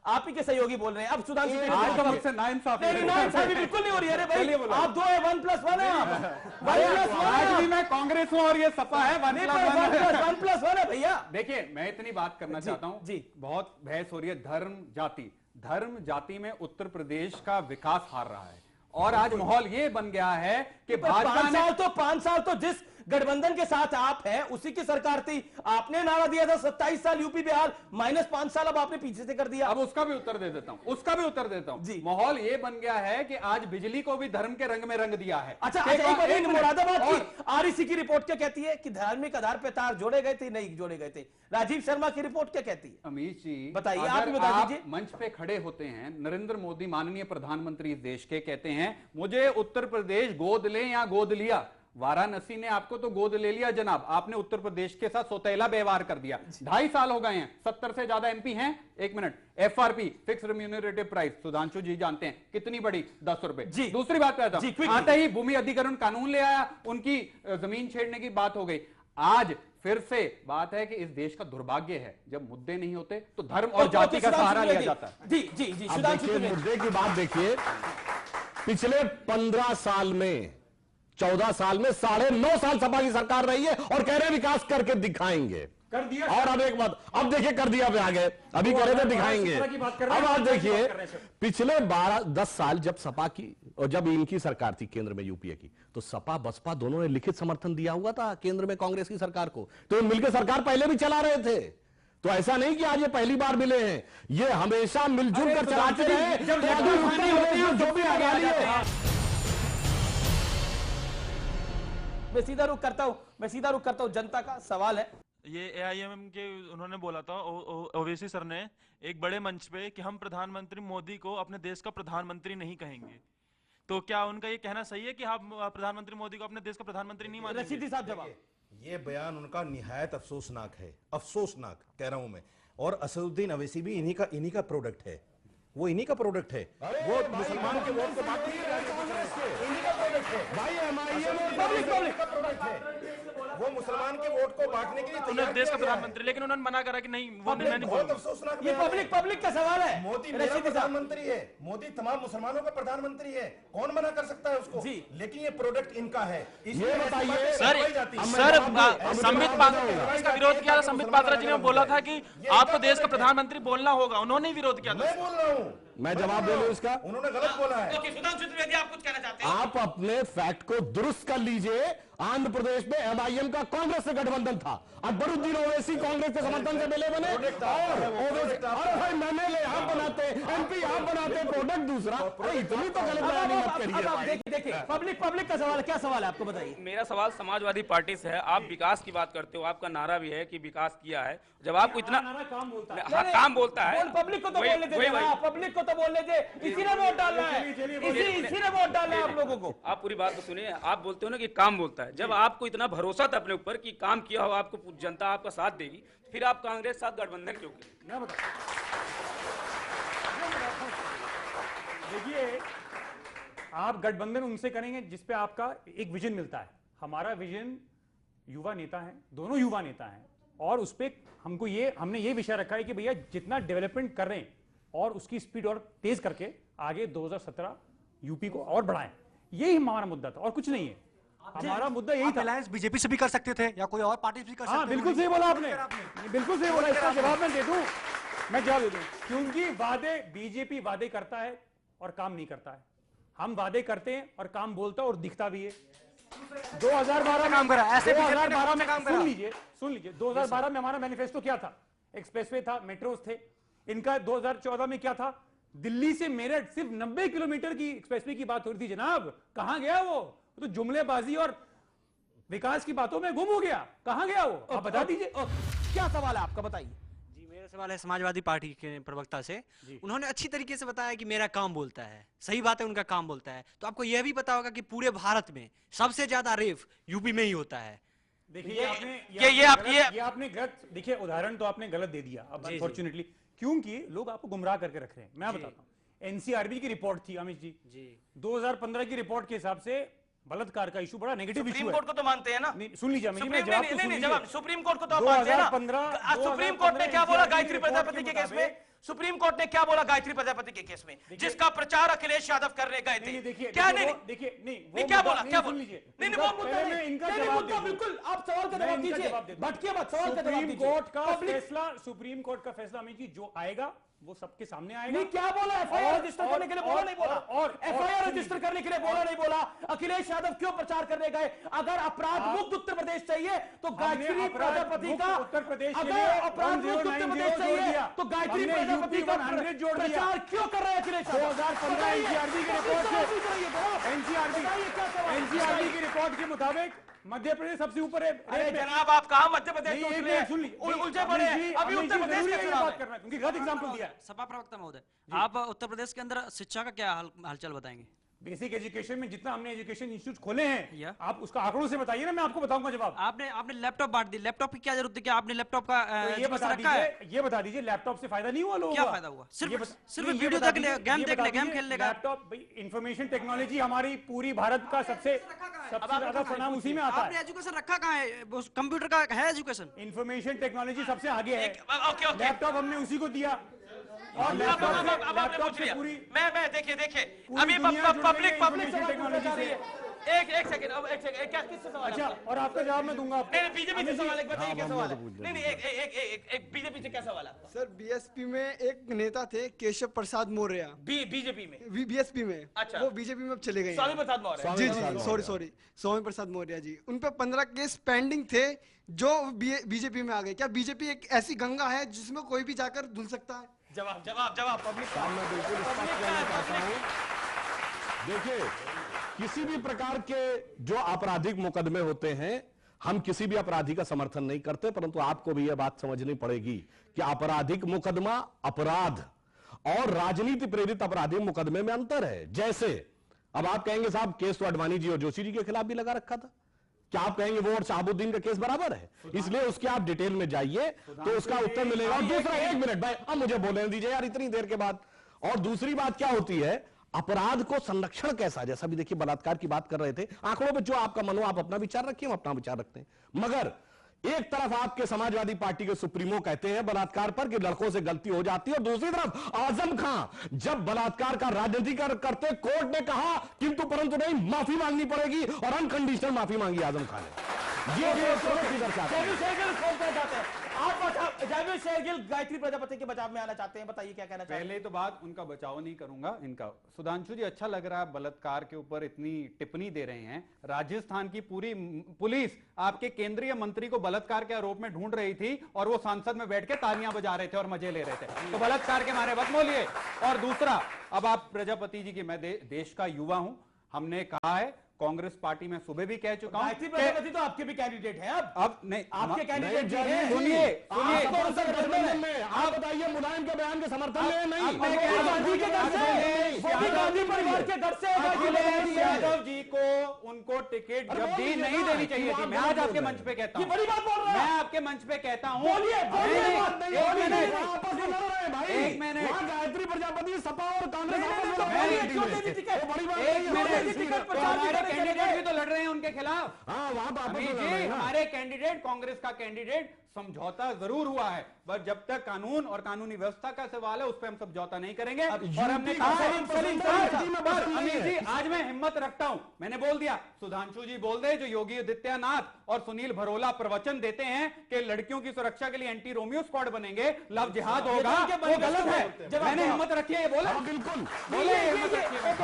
[SPEAKER 1] आप ही के सहयोगी बोल रहे हैं। अब सुधांशु
[SPEAKER 4] आज का मुझसे नाइंसाफी
[SPEAKER 1] बिल्कुल नहीं हो रही है। अरे भाई आप 2 है, 1+1 है आप।
[SPEAKER 4] आज भी मैं कांग्रेस हूं और ये सपा है
[SPEAKER 1] 1+1 है भैया।
[SPEAKER 4] देखिए मैं इतनी बात करना चाहता हूं
[SPEAKER 1] जी।
[SPEAKER 4] बहुत बहस हो रही है धर्म जाति में उत्तर प्रदेश का विकास हार रहा है, और आज माहौल ये बन गया है कि भाजपा ने
[SPEAKER 1] 5 साल तो जिस गठबंधन के साथ आप हैं उसी की सरकार थी। आपने नारा दिया था 27 साल यूपी बिहार -5 साल, अब आपने पीछे से कर दिया।
[SPEAKER 4] अब उसका भी उत्तर दे देता हूं
[SPEAKER 1] जी।
[SPEAKER 4] माहौल ये बन गया है कि आज बिजली को भी धर्म के रंग में रंग दिया है।
[SPEAKER 1] अच्छा, एक मुरादाबाद की आरईसी की रिपोर्ट क्या कहती है कि धार्मिक आधार पर तार जोड़े गए थे, नहीं जोड़े गए थे? राजीव शर्मा की रिपोर्ट क्या कहती है?
[SPEAKER 4] अमीश जी
[SPEAKER 1] बताइए, आप ही
[SPEAKER 4] अगर
[SPEAKER 1] बता
[SPEAKER 4] आप
[SPEAKER 1] दीजिए।
[SPEAKER 4] मंच पे खड़े होते हैं, नरेंद्र मोदी माननीय प्रधानमंत्री इस देश के कहते हैं मुझे उत्तर प्रदेश गोद लें या गोद लिया। वाराणसी ने आपको तो गोद ले लिया जनाब, आपने उत्तर प्रदेश के साथ सौतेला व्यवहार कर दिया। 2.5 साल हो गए हैं, 70 से ज्यादा एमपी हैं। 1 minute, FRP fix remunerative price Sudhanshu ji जानते हैं कितनी बड़ी, 10 रुपए। दूसरी बात कहता हूं, आते ही भूमि अधिग्रहण कानून ले आया, उनकी जमीन छेड़ने की बात हो गई। आज फिर से बात है कि इस देश का दुर्भाग्य है जब मुद्दे नहीं होते तो धर्म और जाति का सहारा लिया जाता है।
[SPEAKER 1] जी
[SPEAKER 2] मुद्दे की बात देखिए, पिछले 15 साल में 14 साल में 9.5 साल सपा की सरकार रही है और कह रहे विकास करके दिखाएंगे।
[SPEAKER 3] कर दिया।
[SPEAKER 2] और अब एक बात, अब देखिए कर दिया पे आ गए, अभी कह रहे थे दिखाएंगे। अब आप देखिए पिछले 12-10 साल जब सपा की और जब इनकी सरकार थी केंद्र में यूपीए की, तो सपा बसपा दोनों ने लिखित समर्थन दिया हुआ था केंद्र में कांग्रेस की सरकार को, तो मिलकर सरकार पहले भी चला रहे थे। तो ऐसा नहीं कि आज ये पहली बार मिले हैं, ये हमेशा मिलजुल कर चलाते रहे। जो भी आगे लिए
[SPEAKER 1] मैं सीधा रुख करता हूं जनता का सवाल है।
[SPEAKER 6] ये एआईएमएम के उन्होंने बोला था ओवैसी सर ने एक बड़े मंच पे कि हम प्रधानमंत्री मोदी को अपने देश का प्रधानमंत्री नहीं कहेंगे, तो क्या उनका ये कहना सही है कि हम प्रधानमंत्री मोदी को अपने देश का प्रधानमंत्री नहीं मानेंगे?
[SPEAKER 1] रशीदी साहब जवाब।
[SPEAKER 5] ये बयान उनका निहायत अफसोसनाक है, अफसोसनाक कह रहा हूं मैं। और असदुद्दीन अवैसी भी इन्हीं का प्रोडक्ट है, वो इन्हीं का प्रोडक्ट है। वो मुसलमान के वोट को बांटने के लिए इन्हीं का प्रोडक्ट है भाई, एमआईएम पब्लिक का प्रोडक्ट है। वो मुसलमान के वोट को बांटने के लिए
[SPEAKER 6] उन्होंने देश का प्रधानमंत्री, लेकिन उन्होंने मना करा कि नहीं वो मैं नहीं
[SPEAKER 5] बहुत
[SPEAKER 6] बोलूंगा।
[SPEAKER 5] अफसोसनाक
[SPEAKER 1] ये पब्लिक का सवाल है।
[SPEAKER 5] मोदी मेरा प्रधानमंत्री है, मोदी तमाम मुसलमानों का प्रधानमंत्री है, कौन मना कर सकता है उसको?
[SPEAKER 1] जी।
[SPEAKER 5] लेकिन ये प्रोडक्ट इनका है।
[SPEAKER 2] ये बताइए
[SPEAKER 6] सर संबित पात्रा इसका विरोध किया था। संबित पात्रा जी ने बोला था कि आपको देश का प्रधानमंत्री बोलना होगा, उन्होंने ही विरोध किया था।
[SPEAKER 5] मैं बोल रहा हूं,
[SPEAKER 2] मैं जवाब दे दूं इसका।
[SPEAKER 5] उन्होंने गलत बोला है।
[SPEAKER 1] सुधांशु त्रिवेदी आप कुछ कहना चाहते हैं?
[SPEAKER 2] आप अपने फैक्ट को दुरुस्त कर लीजिए। आंध्र प्रदेश में एमआईएम का कांग्रेस से गठबंधन था, अकबरुद्दीन ओवैसी कांग्रेस के समर्थन से मिले बने, और ओवैसी अरे भाई एमएलए आप बनाते, एमपी आप बनाते, प्रोडक्ट दूसरा। अरे इतनी तो गलत बयानी मत करिए।
[SPEAKER 1] देखिए पब्लिक का सवाल, क्या सवाल है आपको बताइए।
[SPEAKER 7] मेरा सवाल समाजवादी पार्टी से है। आप विकास की बात करते हो, आपका नारा भी है कि विकास किया है। जब आपको इतना
[SPEAKER 3] काम बोलता है,
[SPEAKER 7] हाँ, काम बोलता है,
[SPEAKER 1] पब्लिक को तो बोलने दे, पब्लिक को तो बोलने दे, इसी ने वोट डालना है, इसी ने वोट डालना है आप लोगों को।
[SPEAKER 7] आप पूरी बात तो सुनिए। आप बोलते हो ना कि काम बोलता है। जब आपको इतना भरोसा था अपने ऊपर कि काम किया हो, आपको जनता आपका साथ देगी, फिर आप कांग्रेस साथ गठबंधन क्यों किए?
[SPEAKER 3] देखिए, आप गठबंधन उनसे करेंगे जिसपे आपका एक विजन मिलता है। हमारा विजन युवा नेता है, दोनों युवा नेता हैं, और उस पे हमने ये विषय रखा है कि भैया जितना डेवलपमेंट कर रहे हैं और उसकी स्पीड और तेज करके आगे 2017 यूपी को और बढ़ाएं, यही हमारा मुद्दा था और कुछ नहीं है। हमारा मुद्दा यही था।
[SPEAKER 8] अलायंस बीजेपी से भी कर सकते थे या कोई और पार्टी भी कर सकते थे।
[SPEAKER 3] बिल्कुल सही बोला आपने, बिल्कुल सही बोला। इसका जवाब मैं दे दूं, मैं जवाब दे दूं, क्योंकि बीजेपी वादे करता है और काम नहीं करता है। हम वादे करते हैं और काम बोलता है और दिखता भी है। 2012 में
[SPEAKER 8] काम करा, ऐसे
[SPEAKER 3] 2012 में
[SPEAKER 8] काम करा।
[SPEAKER 3] सुन लीजिए 2012 में हमारा मैनिफेस्टो क्या था? एक्सप्रेसवे था, मेट्रोस थे। इनका 2014 में क्या था? दिल्ली से मेरठ सिर्फ 90 किलोमीटर की एक्सप्रेसवे की बात हो रही थी। जनाब कहां गया वो? तो जुमलेबाजी और विकास की बातों में गुम हो गया। कहां गया वो? आप बता दीजिए।
[SPEAKER 1] क्या सवाल है आपका बताइए।
[SPEAKER 8] जी, मेरा सवाल है समाजवादी पार्टी के प्रवक्ता से। उन्होंने अच्छी तरीके से बताया कि मेरा काम बोलता है। सही बात है, उनका काम बोलता है। तो आपको यह भी पता होगा कि पूरे भारत में सबसे ज्यादा रेप यूपी में ही होता है।
[SPEAKER 3] देखिए आपने गलत, देखिए उदाहरण तो आपने गलत दे दिया अब अनफॉर्चुनेटली, क्योंकि लोग आपको गुमराह करके रख रहे हैं। मैं बताता हूं, एनसीआरबी की रिपोर्ट थी अमित जी 2015 की रिपोर्ट के हिसाब से बलात्कार का इशू बड़ा नेगेटिव इशू है।
[SPEAKER 1] सुप्रीम कोर्ट को तो मानते हैं ना?
[SPEAKER 3] सुन लीजिए अमित जी, मैं जवाब तो सुन लीजिए।
[SPEAKER 1] सुप्रीम कोर्ट को तो आप मानते हैं ना? सुप्रीम कोर्ट ने क्या बोला गायत्री प्रजापति के केस में? सुप्रीम कोर्ट ने क्या बोला गायत्री प्रजापति के केस में, जिसका प्रचार अखिलेश यादव करने गए थे? क्या नहीं क्या बोला? क्या बोला? नहीं वो मुद्दा नहीं, इनका मुद्दा बिल्कुल। आप सवाल का जवाब दीजिए, भटकिए मत, सवाल का जवाब दीजिए।
[SPEAKER 3] सुप्रीम कोर्ट का फैसला अमित जी जो आएगा वो सबके सामने आएगा।
[SPEAKER 1] नहीं क्या बोला? एफआईआर रजिस्टर करने के लिए बोला नहीं बोला? और एफआईआर रजिस्टर करने के लिए बोला नहीं बोला? अखिलेश यादव क्यों प्रचार करने गए? अगर अपराध मुक्त उत्तर प्रदेश चाहिए तो गायत्री प्रजापति का,
[SPEAKER 3] उत्तर प्रदेश के
[SPEAKER 1] अगर
[SPEAKER 3] लिए
[SPEAKER 1] अपराध मुक्त उत्तर प्रदेश चाहिए तो गायत्री प्रजापति का
[SPEAKER 3] 100 जोड़ दिया।
[SPEAKER 1] प्रचार क्यों कर रहे हैं अखिलेश यादव?
[SPEAKER 3] 2015 एनसीआरबी की रिपोर्ट के मुताबिक मध्य प्रदेश सबसे ऊपर है।
[SPEAKER 1] अरे जनाब आप कहां मध्य प्रदेश
[SPEAKER 3] सुन लीजिए,
[SPEAKER 1] उलझे पड़े हैं। अभी उत्तर प्रदेश का चुनाव
[SPEAKER 3] बात करना है क्योंकि गलत एग्जांपल दिया है।
[SPEAKER 8] सपा प्रवक्ता महोदय, आप उत्तर प्रदेश के अंदर शिक्षा का क्या हालचाल बताएंगे?
[SPEAKER 3] बेसिक एजुकेशन में जितना हमने एजुकेशन इंस्टीट्यूट खोले हैं,
[SPEAKER 8] या।
[SPEAKER 3] आप उसका आंकड़ों से बताइए ना, मैं आपको बताऊंगा जवाब।
[SPEAKER 8] आपने लैपटॉप बांट दी, लैपटॉप की क्या जरूरत है? क्या आपने लैपटॉप का
[SPEAKER 3] ये बता दीजिए लैपटॉप से फायदा नहीं हुआ लोगों
[SPEAKER 8] क्या
[SPEAKER 3] का?
[SPEAKER 8] फायदा हुआ? सिर्फ वीडियो देख ले, गेम देख ले, गेम खेल लेगा।
[SPEAKER 3] लैपटॉप इंफॉर्मेशन टेक्नोलॉजी हमारी पूरी भारत का सबसे ज्यादा परिणाम उसी में आता
[SPEAKER 8] आपने
[SPEAKER 3] है।
[SPEAKER 8] एजुकेशन रखा कहाँ है? कंप्यूटर का है एजुकेशन?
[SPEAKER 3] इंफॉर्मेशन टेक्नोलॉजी सबसे आगे है।
[SPEAKER 1] ओके
[SPEAKER 3] लैपटॉप हमने उसी को दिया। और
[SPEAKER 1] लैपटॉप से पूरी, मैं देखिए अभी पब्लिक टेक्नोलॉजी से एक सेकंड, अब एक सेकंड, क्या किससे सवाल?
[SPEAKER 3] अच्छा, और आपका जवाब मैं दूंगा आपको।
[SPEAKER 1] नहीं, बीजेपी से सवाल, एक बताइए क्या सवाल है? नहीं नहीं, एक बीजेपी से क्या सवाल है आपका?
[SPEAKER 9] सर बीएसपी में एक नेता थे केशव प्रसाद मौर्य,
[SPEAKER 1] बीजेपी में?
[SPEAKER 9] बीएसपी में।
[SPEAKER 1] अच्छा।
[SPEAKER 9] वो बीजेपी में अब चले गए
[SPEAKER 1] स्वामी प्रसाद मौर्य।
[SPEAKER 9] जी जी, सॉरी स्वामी प्रसाद मौर्य जी। उन पे 15 केस पेंडिंग थे जो बीजेपी में आ गए। क्या बीजेपी एक ऐसी गंगा है जिसमें कोई भी जाकर धुल सकता है?
[SPEAKER 1] जवाब जवाब जवाब पब्लिक का।
[SPEAKER 2] मैं बिल्कुल स्पष्ट करना चाहता हूं। देखिए, किसी भी प्रकार के जो आपराधिक मुकदमे होते हैं, हम किसी भी अपराधी का समर्थन नहीं करते, परंतु आपको भी यह बात समझनी पड़ेगी कि आपराधिक मुकदमा, अपराध और राजनीति प्रेरित आपराधिक मुकदमे में अंतर है। जैसे अब आप कहेंगे साहब केस तो अडवाणी जी और जोशी जी के खिलाफ भी लगा रखा था, क्या आप कहेंगे वो और शहाबुद्दीन का केस बराबर है? इसलिए उसके आप डिटेल में जाइए तो उसका उत्तर मिलेगा। और दूसरा, एक मिनट भाई, अब मुझे बोलने दीजिए यार इतनी देर के बाद। और दूसरी बात क्या होती है, अपराध को संरक्षण कैसा, जैसा भी देखिए बलात्कार की बात कर रहे थे, आंकड़ों पे जो आपका मन हो आप अपना विचार रखिए, हम अपना विचार रखते हैं। मगर एक तरफ आपके समाजवादी पार्टी के सुप्रीमो कहते हैं बलात्कार पर कि लड़कों से गलती हो जाती है, और दूसरी तरफ आजम खां जब बलात्कार का राजनीतिकरण करते, कोर्ट ने कहा किंतु परंतु नहीं, माफी मांगनी पड़ेगी, और अनकंडीशनल माफी मांगी आजम खां ने। ये दर्शाता है।
[SPEAKER 1] आप जैविक शेरगिल गायत्री प्रजापति के बचाव में आना चाहते हैं, बताइए क्या कहना चाहते हैं?
[SPEAKER 4] पहले तो बात उनका बचाव नहीं करूंगा, इनका। सुधांशु जी, अच्छा लग रहा है बलात्कार के ऊपर इतनी टिप्पणी दे रहे हैं। राजस्थान की पूरी पुलिस आपके केंद्रीय मंत्री को बलात्कार के आरोप में ढूंढ रही थी, और वो संसद में बैठ के तालियां बजा रहे थे और मजे ले रहे थे। तो बलात्कार के मारे मत बोलिए। और दूसरा, अब आप प्रजापति जी की, मैं देश का युवा हूं, हमने कहा है कांग्रेस पार्टी में सुबह भी कह चुका हूं।
[SPEAKER 1] गायत्री प्रजापति तो आपके भी कैंडिडेट हैं। अब
[SPEAKER 4] नहीं,
[SPEAKER 1] आपके कैंडिडेट जो हैं,
[SPEAKER 4] सुनिए
[SPEAKER 2] आप बताइए मुलायम के बयान के समर्थन में नहीं,
[SPEAKER 1] गांधी के घर से, वो भी गांधी परिवार के घर से
[SPEAKER 4] अखिलेश यादव जी को उनको टिकट जब दी नहीं देनी चाहिए थी। मैं आज आपके मंच पे कहता हूं,
[SPEAKER 1] बड़ी बात बोल रहे हैं।
[SPEAKER 4] मैं आपके मंच पे कहता हूं, एक मिनट,
[SPEAKER 2] गायत्री प्रजापति सपा और कांग्रेस
[SPEAKER 4] हमारे कैंडिडेट भी तो लड़ रहे हैं उनके खिलाफ।
[SPEAKER 2] हाँ, वहां
[SPEAKER 4] हमारे कैंडिडेट, कांग्रेस का कैंडिडेट, समझौता जरूर हुआ है, पर जब तक कानून और कानूनी व्यवस्था का सवाल है उस पर हम समझौता नहीं करेंगे। और हमने कहा, अमित जी, आज मैं हिम्मत रखता हूं, मैंने बोल दिया, सुधांशु जी बोल दे, जो योगी आदित्यनाथ और सुनील भरोला प्रवचन देते हैं कि लड़कियों की सुरक्षा के लिए एंटी रोमियो स्क्वाड बनेंगे, लव जिहाद होगा, वो गलत है। मैंने हिम्मत रखी है, बोला
[SPEAKER 2] बिल्कुल
[SPEAKER 4] बोले हिम्मत रखी है।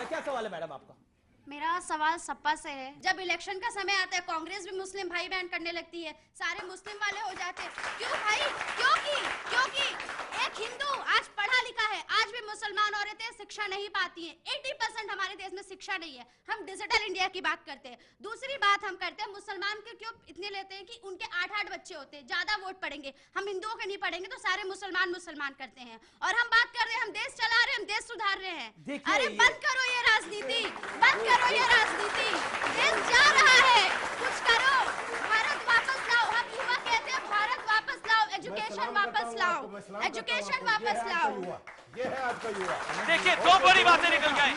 [SPEAKER 1] क्या सवाल है मैडम आपका?
[SPEAKER 10] मेरा सवाल सपा से है। जब इलेक्शन का समय आता है, कांग्रेस भी मुस्लिम भाई बहन करने लगती है, सारे मुस्लिम वाले हो जाते हैं। क्यों भाई? क्योंकि एक हिंदू आज पढ़ा लिखा है, आज भी मुसलमान औरतें शिक्षा नहीं पाती हैं। 80% हमारे देश में शिक्षा नहीं है। हम डिजिटल इंडिया की बात करते हैं। दूसरी बात हम करते हैं, मुसलमान के क्यों इतने लेते हैं कि उनके 8-8 बच्चे होते हैं, ज्यादा वोट पड़ेंगे। हम हिंदुओं के नहीं पड़ेंगे तो सारे मुसलमान करते हैं। और हम बात कर रहे हैं, हम देश चला रहे हैं, हम देश सुधार रहे हैं। अरे बंद करो ये राजनीति, बंद करो ये राजनीति। देश जा रहा है, कुछ करो, भारत वापस लाओ। हम युवा कहते हैं भारत वापस लाओ, एजुकेशन वापस लाओ, एजुकेशन वापस लाओ।
[SPEAKER 2] ये है आज का युवा।
[SPEAKER 6] देखिए, दो बड़ी बातें निकल गई।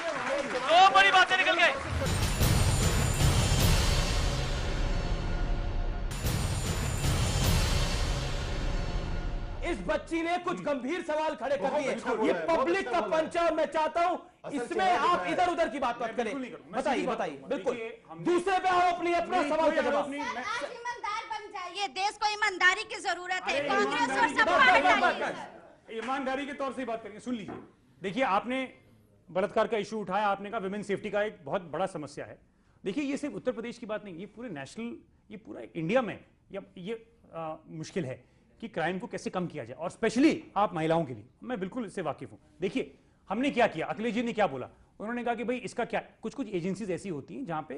[SPEAKER 1] इस बच्ची ने कुछ गंभीर सवाल खड़े कर दिए। ये पब्लिक का पंच है, मैं चाहता हूं इसमें आप इधर उधर की बात मत करें। बताइए बिल्कुल, दूसरे पे आओ, अपना सवाल का जवाब।
[SPEAKER 10] आज ईमानदार बन जाइए, देश को ईमानदारी की जरूरत है। कांग्रेस और सपा
[SPEAKER 3] ईमानदारी के तौर से बात करेंगे। सुन लीजिए, देखिए, आपने बलात्कार का इशू उठाया, आपने कहा विमेन सेफ्टी का एक बहुत बड़ा समस्या है। देखिए, ये सिर्फ उत्तर प्रदेश की बात नहीं, ये पूरे नेशनल, ये पूरा इंडिया में ये मुश्किल है कि क्राइम को कैसे कम किया जाए, और स्पेशली आप महिलाओं के लिए। मैं बिल्कुल इससे वाकिफ हूं। देखिए, हमने क्या किया, अखिलेश जी ने क्या बोला, उन्होंने कहा कि भाई इसका क्या, कुछ एजेंसीज ऐसी होती हैं जहां पे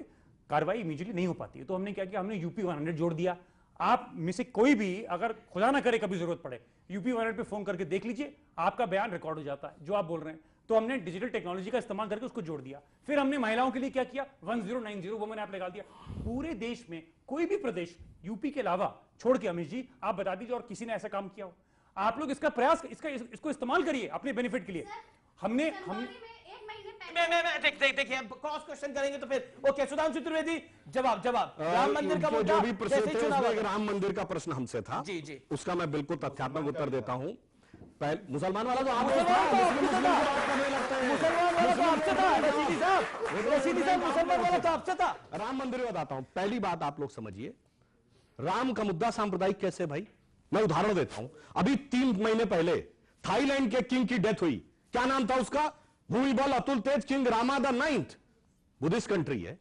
[SPEAKER 3] कार्रवाई इमीडिएटली नहीं हो पाती है। तो हमने क्या किया, हमने यूपी 100 जोड़ दिया। आप में से कोई भी अगर खुदा ना करे कभी जरूरत पड़े, यूपी 100 पे फोन करके देख लीजिए, आपका बयान रिकॉर्ड हो जाता है जो आप बोल रहे हैं। तो हमने डिजिटल टेक्नोलॉजी का इस्तेमाल करके उसको जोड़ दिया। फिर हमने महिलाओं के लिए क्या किया, 1090 वुमेन ऐप लगा दिया। पूरे देश में कोई भी प्रदेश यूपी के अलावा छोड़ के, अमित जी आप बता दीजिए और किसी ने ऐसा काम किया हो। आप लोग इसका प्रयास, इसको इस्तेमाल करिए अपने बेनिफिट के लिए। हमने
[SPEAKER 1] देखिए, क्रॉस क्वेश्चन करेंगे तो फिर ओके। सुधांशु त्रिवेदी, जवाब राम मंदिर का
[SPEAKER 2] जो भी प्रश्न थे
[SPEAKER 1] चुनाव,
[SPEAKER 2] राम मंदिर का प्रश्न हमसे था,
[SPEAKER 1] जी,
[SPEAKER 2] उसका मैं बिल्कुल तथ्यात्मक उत्तर देता हूँ। मुसलमान वाला तो
[SPEAKER 1] मुसलमान वाला तो आपसे था, रशीदी साहब मुसलमान वाला तो आपसे था।
[SPEAKER 2] राम मंदिर बताता हूं। पहली बात आप लोग समझिए, राम का मुद्दा सांप्रदायिक कैसे भाई? मैं उदाहरण देता हूं। अभी 3 महीने पहले थाईलैंड के किंग की डेथ हुई। क्या नाम था उसका? Bhumibol Adulyadej, king Rama the 9th। Buddhist country है।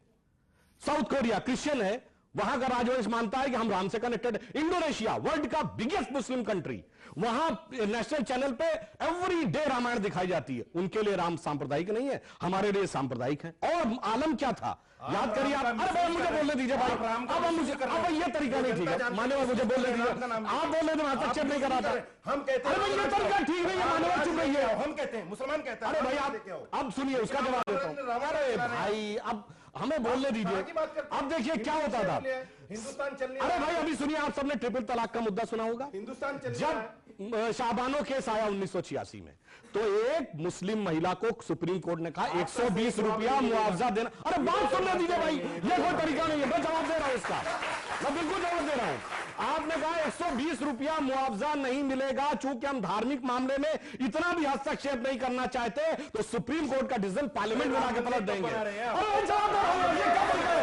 [SPEAKER 2] साउथ कोरिया क्रिश्चियन है, वहां का राजवंश मानता है कि हम राम से कनेक्टेड। इंडोनेशिया वर्ल्ड का बिगेस्ट मुस्लिम कंट्री, वहां नेशनल चैनल पे एवरी डे रामायण दिखाई जाती है। उनके लिए राम सांप्रदायिक नहीं है, हमारे लिए सांप्रदायिक है। और आलम क्या था याद करिए आप। अरे भाई मुझे बोलने दीजिए भाई, अब मुझे अब ये तरीका नहीं ठीक है। मान्यवर मुझे बोलने दीजिए, आप बोल रहे थे हस्तक्षेप नहीं करा था।
[SPEAKER 11] हम कहते हैं
[SPEAKER 2] ये तरीका ठीक नहीं है। मान्यवर चुप रही है।
[SPEAKER 11] हम कहते हैं, मुसलमान कहता है।
[SPEAKER 2] अरे भाई आप अब सुनिए, उसका जवाब देता हूं। अरे भाई अब हमें बोलने दीजिए। अब देखिए क्या होता था
[SPEAKER 11] हिंदुस्तान चलने।
[SPEAKER 2] अरे भाई अभी सुनिए, आप सबने ट्रिपल तलाक का मुद्दा सुना होगा।
[SPEAKER 11] हिंदुस्तान
[SPEAKER 2] जब शाहबानो केस आया 1986 में, तो एक मुस्लिम महिला को सुप्रीम कोर्ट ने कहा 120 रुपया मुआवजा देना। अरे बात सुनने दीजिए भाई, ये कोई तरीका नहीं है। मैं जवाब दे रहा हूं इसका, मैं बिल्कुल जवाब दे रहा हूं। आपने कहा 120 रुपया मुआवजा नहीं मिलेगा, चूंकि हम धार्मिक मामले में इतना भी हस्तक्षेप नहीं करना चाहते, तो सुप्रीम कोर्ट का डिसीजन पार्लियामेंट में लाके पलट देंगे। अरे जवाब दे रहा हूं, ये क्या तरीका है?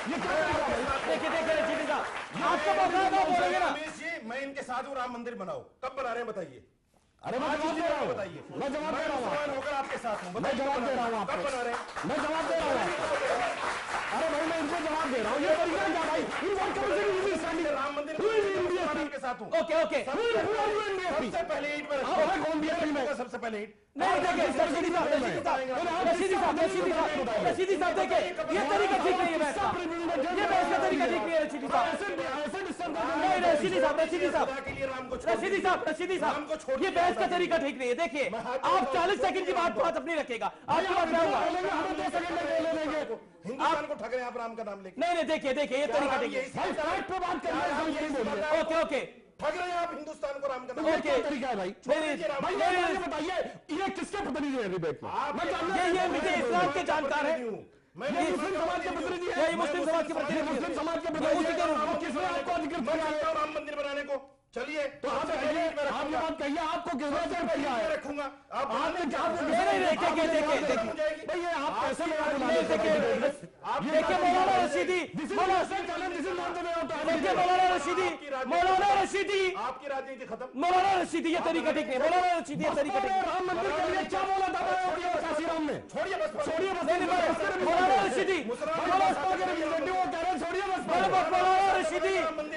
[SPEAKER 2] ये क्या तरीका है?
[SPEAKER 1] देखिए रशीदी साहब, आपको बता बोलेंगे ना।
[SPEAKER 11] मैं इनके साथ हूँ, राम मंदिर बनाओ। कब बना रहे हैं बताइए।
[SPEAKER 2] अरे मैं जवाब दे रहा हूं,
[SPEAKER 11] बताइए।
[SPEAKER 2] मैं जवाब दे रहा हूं,
[SPEAKER 11] होकर आपके साथ हूँ।
[SPEAKER 2] मैं जवाब दे रहा हूं आपको।
[SPEAKER 11] कब बना रहे हैं?
[SPEAKER 2] मैं जवाब दे रहा हूं। अरे भाई मैं इनको जवाब दे रहा हूं। ये तरीका क्या भाई?
[SPEAKER 11] राम मंदिर के साथ हूँ।
[SPEAKER 1] ओके
[SPEAKER 11] सबसे पहले ईट में
[SPEAKER 2] कौन बीएसपी में?
[SPEAKER 11] सबसे पहले ईट।
[SPEAKER 1] नहीं देखिए रशीदी साहब देखिए, ये तरीका ठीक नहीं है बहस का। ये बहस का तरीका ठीक नहीं है रशीदी साहब। नहीं रशीदी साहब, ये बहस का तरीका ठीक नहीं है। देखिए आप 40 सेकंड की बात अपनी रखेगा, आपकी बात मैं होगा।
[SPEAKER 11] हिंदुस्तान को ठग रहे हैं आप राम का नाम लेके।
[SPEAKER 1] नहीं देखिए ये तरीका ठीक है। ओके
[SPEAKER 11] ठग रहे हैं आप हिंदुस्तान को राम का नाम।
[SPEAKER 2] क्या तरीका है भाई? बताइए ये किसके प्रतिनिधि है डिबेट में?
[SPEAKER 1] ये मुझे इस्लाम के जानकार है।
[SPEAKER 2] ये मुस्लिम समाज के प्रतिनिधि है।
[SPEAKER 1] ये मुस्लिम समाज के प्रतिनिधि,
[SPEAKER 2] मुस्लिम समाज के प्रतिनिधि
[SPEAKER 11] किसने आपको अधिकृत किया है राम मंदिर बनाने को? चलिए
[SPEAKER 2] तो आप ये बात कहिए, आपको किसने किया है?
[SPEAKER 11] रखूंगा
[SPEAKER 1] आपने क्या देखिए
[SPEAKER 2] भैया आप कैसे
[SPEAKER 1] देखिए मौलाना रशीदी, मौलाना रशीदी
[SPEAKER 11] आपकी राजनीति खत्म।
[SPEAKER 1] मौलाना रशीदी ये तरीका ठीक नहीं। मौलाना रशीदी ये तरीका ठीक नहीं।
[SPEAKER 2] राम मंदिर के लिए क्या बोला था काशी राम में?
[SPEAKER 11] छोड़िए बस
[SPEAKER 1] मौलाना रशीदी,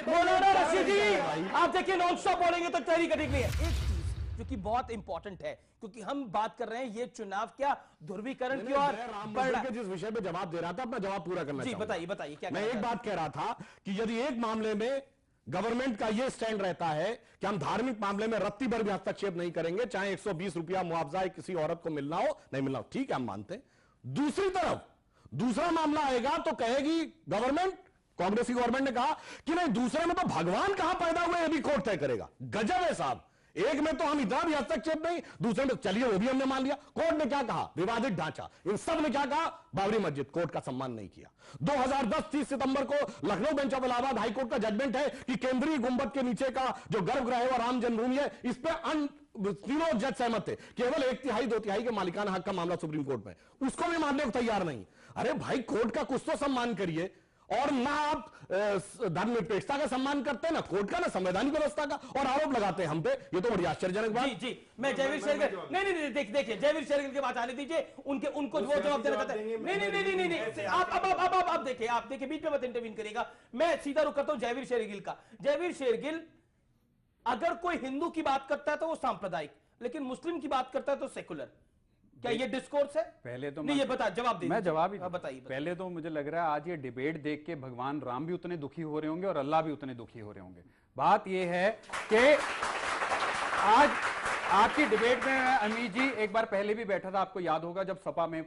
[SPEAKER 1] मौलाना रशीदी आप देखिए नॉन स्टॉप बोलेंगे तो तरीका ठीक नहीं है। एक चीज जो कि बहुत इंपॉर्टेंट है, क्योंकि हम बात कर रहे हैं ये चुनाव क्या ध्रुवीकरण की ओर बढ़ रहा है।
[SPEAKER 2] जिस विषय पे जवाब दे रहा था अपना जवाब पूरा करना
[SPEAKER 1] जी बताइए क्या
[SPEAKER 2] मैं एक बात कह रहा था कि यदि एक मामले में गवर्नमेंट का यह स्टैंड रहता है कि हम धार्मिक मामले में रत्ती भर भी हस्तक्षेप नहीं करेंगे, चाहे 120 रुपया मुआवजा किसी औरत को मिलना हो नहीं मिलना हो, ठीक है हम मानते हैं। दूसरी तरफ दूसरा मामला आएगा तो कहेगी गवर्नमेंट, कांग्रेस की गवर्नमेंट ने कहा कि नहीं दूसरे में तो भगवान कहां पैदा हुए ये भी कोर्ट तय करेगा। गजब है साहब, एक में तो हम इतना भी हस्तक्षेप नहीं, दूसरे में चलिए वो भी हमने मान लिया। कोर्ट ने क्या कहा? विवादित ढांचा। इन सब ने क्या कहा? बाबरी मस्जिद, कोर्ट का सम्मान नहीं किया। 2010 30 सितंबर को Lucknow bench of Allahabad high court का जजमेंट है कि केंद्रीय गुंबद के नीचे का जो गर्भगृह है वो राम जन्मभूमि है। इस पर तीनों जज सहमत थे, केवल 1/3 2/3 के मालिकाना हक का मामला सुप्रीम कोर्ट में, उसको भी मानने को तैयार नहीं। अरे भाई कोर्ट का कुछ तो सम्मान करिए, और ना आप धर्मनिरपेक्षता का सम्मान करते हैं, ना कोर्ट का, ना संवैधानिक व्यवस्था का, और आरोप लगाते हैं हम पे। ये तो बड़ी आश्चर्यजनक बात।
[SPEAKER 1] जी मैं जयवीर शेरगिल नहीं देखिए जयवीर शेरगिल की बात आने दीजिए, उनको वो जवाब देना चाहते हैं। नहीं आप देखिए बीच में मत इंटरवीन करिएगा। मैं सीधा रुक करता हूं जयवीर शेरगिल का। जयवीर शेरगिल, अगर कोई हिंदू की बात करता है तो वो सांप्रदायिक, लेकिन मुस्लिम की बात करता है तो सेकुलर। क्या ये डिस्कोर्स है?
[SPEAKER 4] पहले तो
[SPEAKER 1] नहीं, ये बता, जवाब दीजिए।
[SPEAKER 4] मैं जवाब ही
[SPEAKER 1] बताइए। पहले
[SPEAKER 4] तो मुझे लग रहा है आज ये डिबेट देख के भगवान राम भी उतने दुखी हो रहे होंगे और अल्लाह भी उतने दुखी हो रहे होंगे। बात ये है कि आज आपकी डिबेट में अमीर जी एक बार पहले भी बैठा था, आपको याद होगा जब सपा में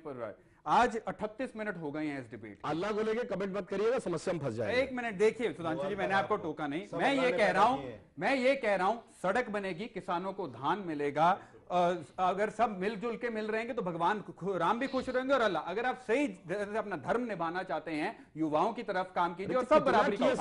[SPEAKER 4] आज 38 मिनट हो गए हैं इस डिबेट।
[SPEAKER 2] अल्लाह को लेके कमेंट मत करिएगा, समस्या में फंस जाएगा।
[SPEAKER 4] एक मिनट देखिए सुधांशु जी, मैंने आपको टोका नहीं। मैं ये कह रहा हूं सड़क बनेगी, किसानों को धान मिलेगा, अगर सब मिलजुल के मिल रहेंगे तो भगवान राम भी खुश रहेंगे और अल्लाह। अगर आप सही तरह से अपना धर्म निभाना चाहते हैं, युवाओं की तरफ काम कीजिए और सब बराबरी का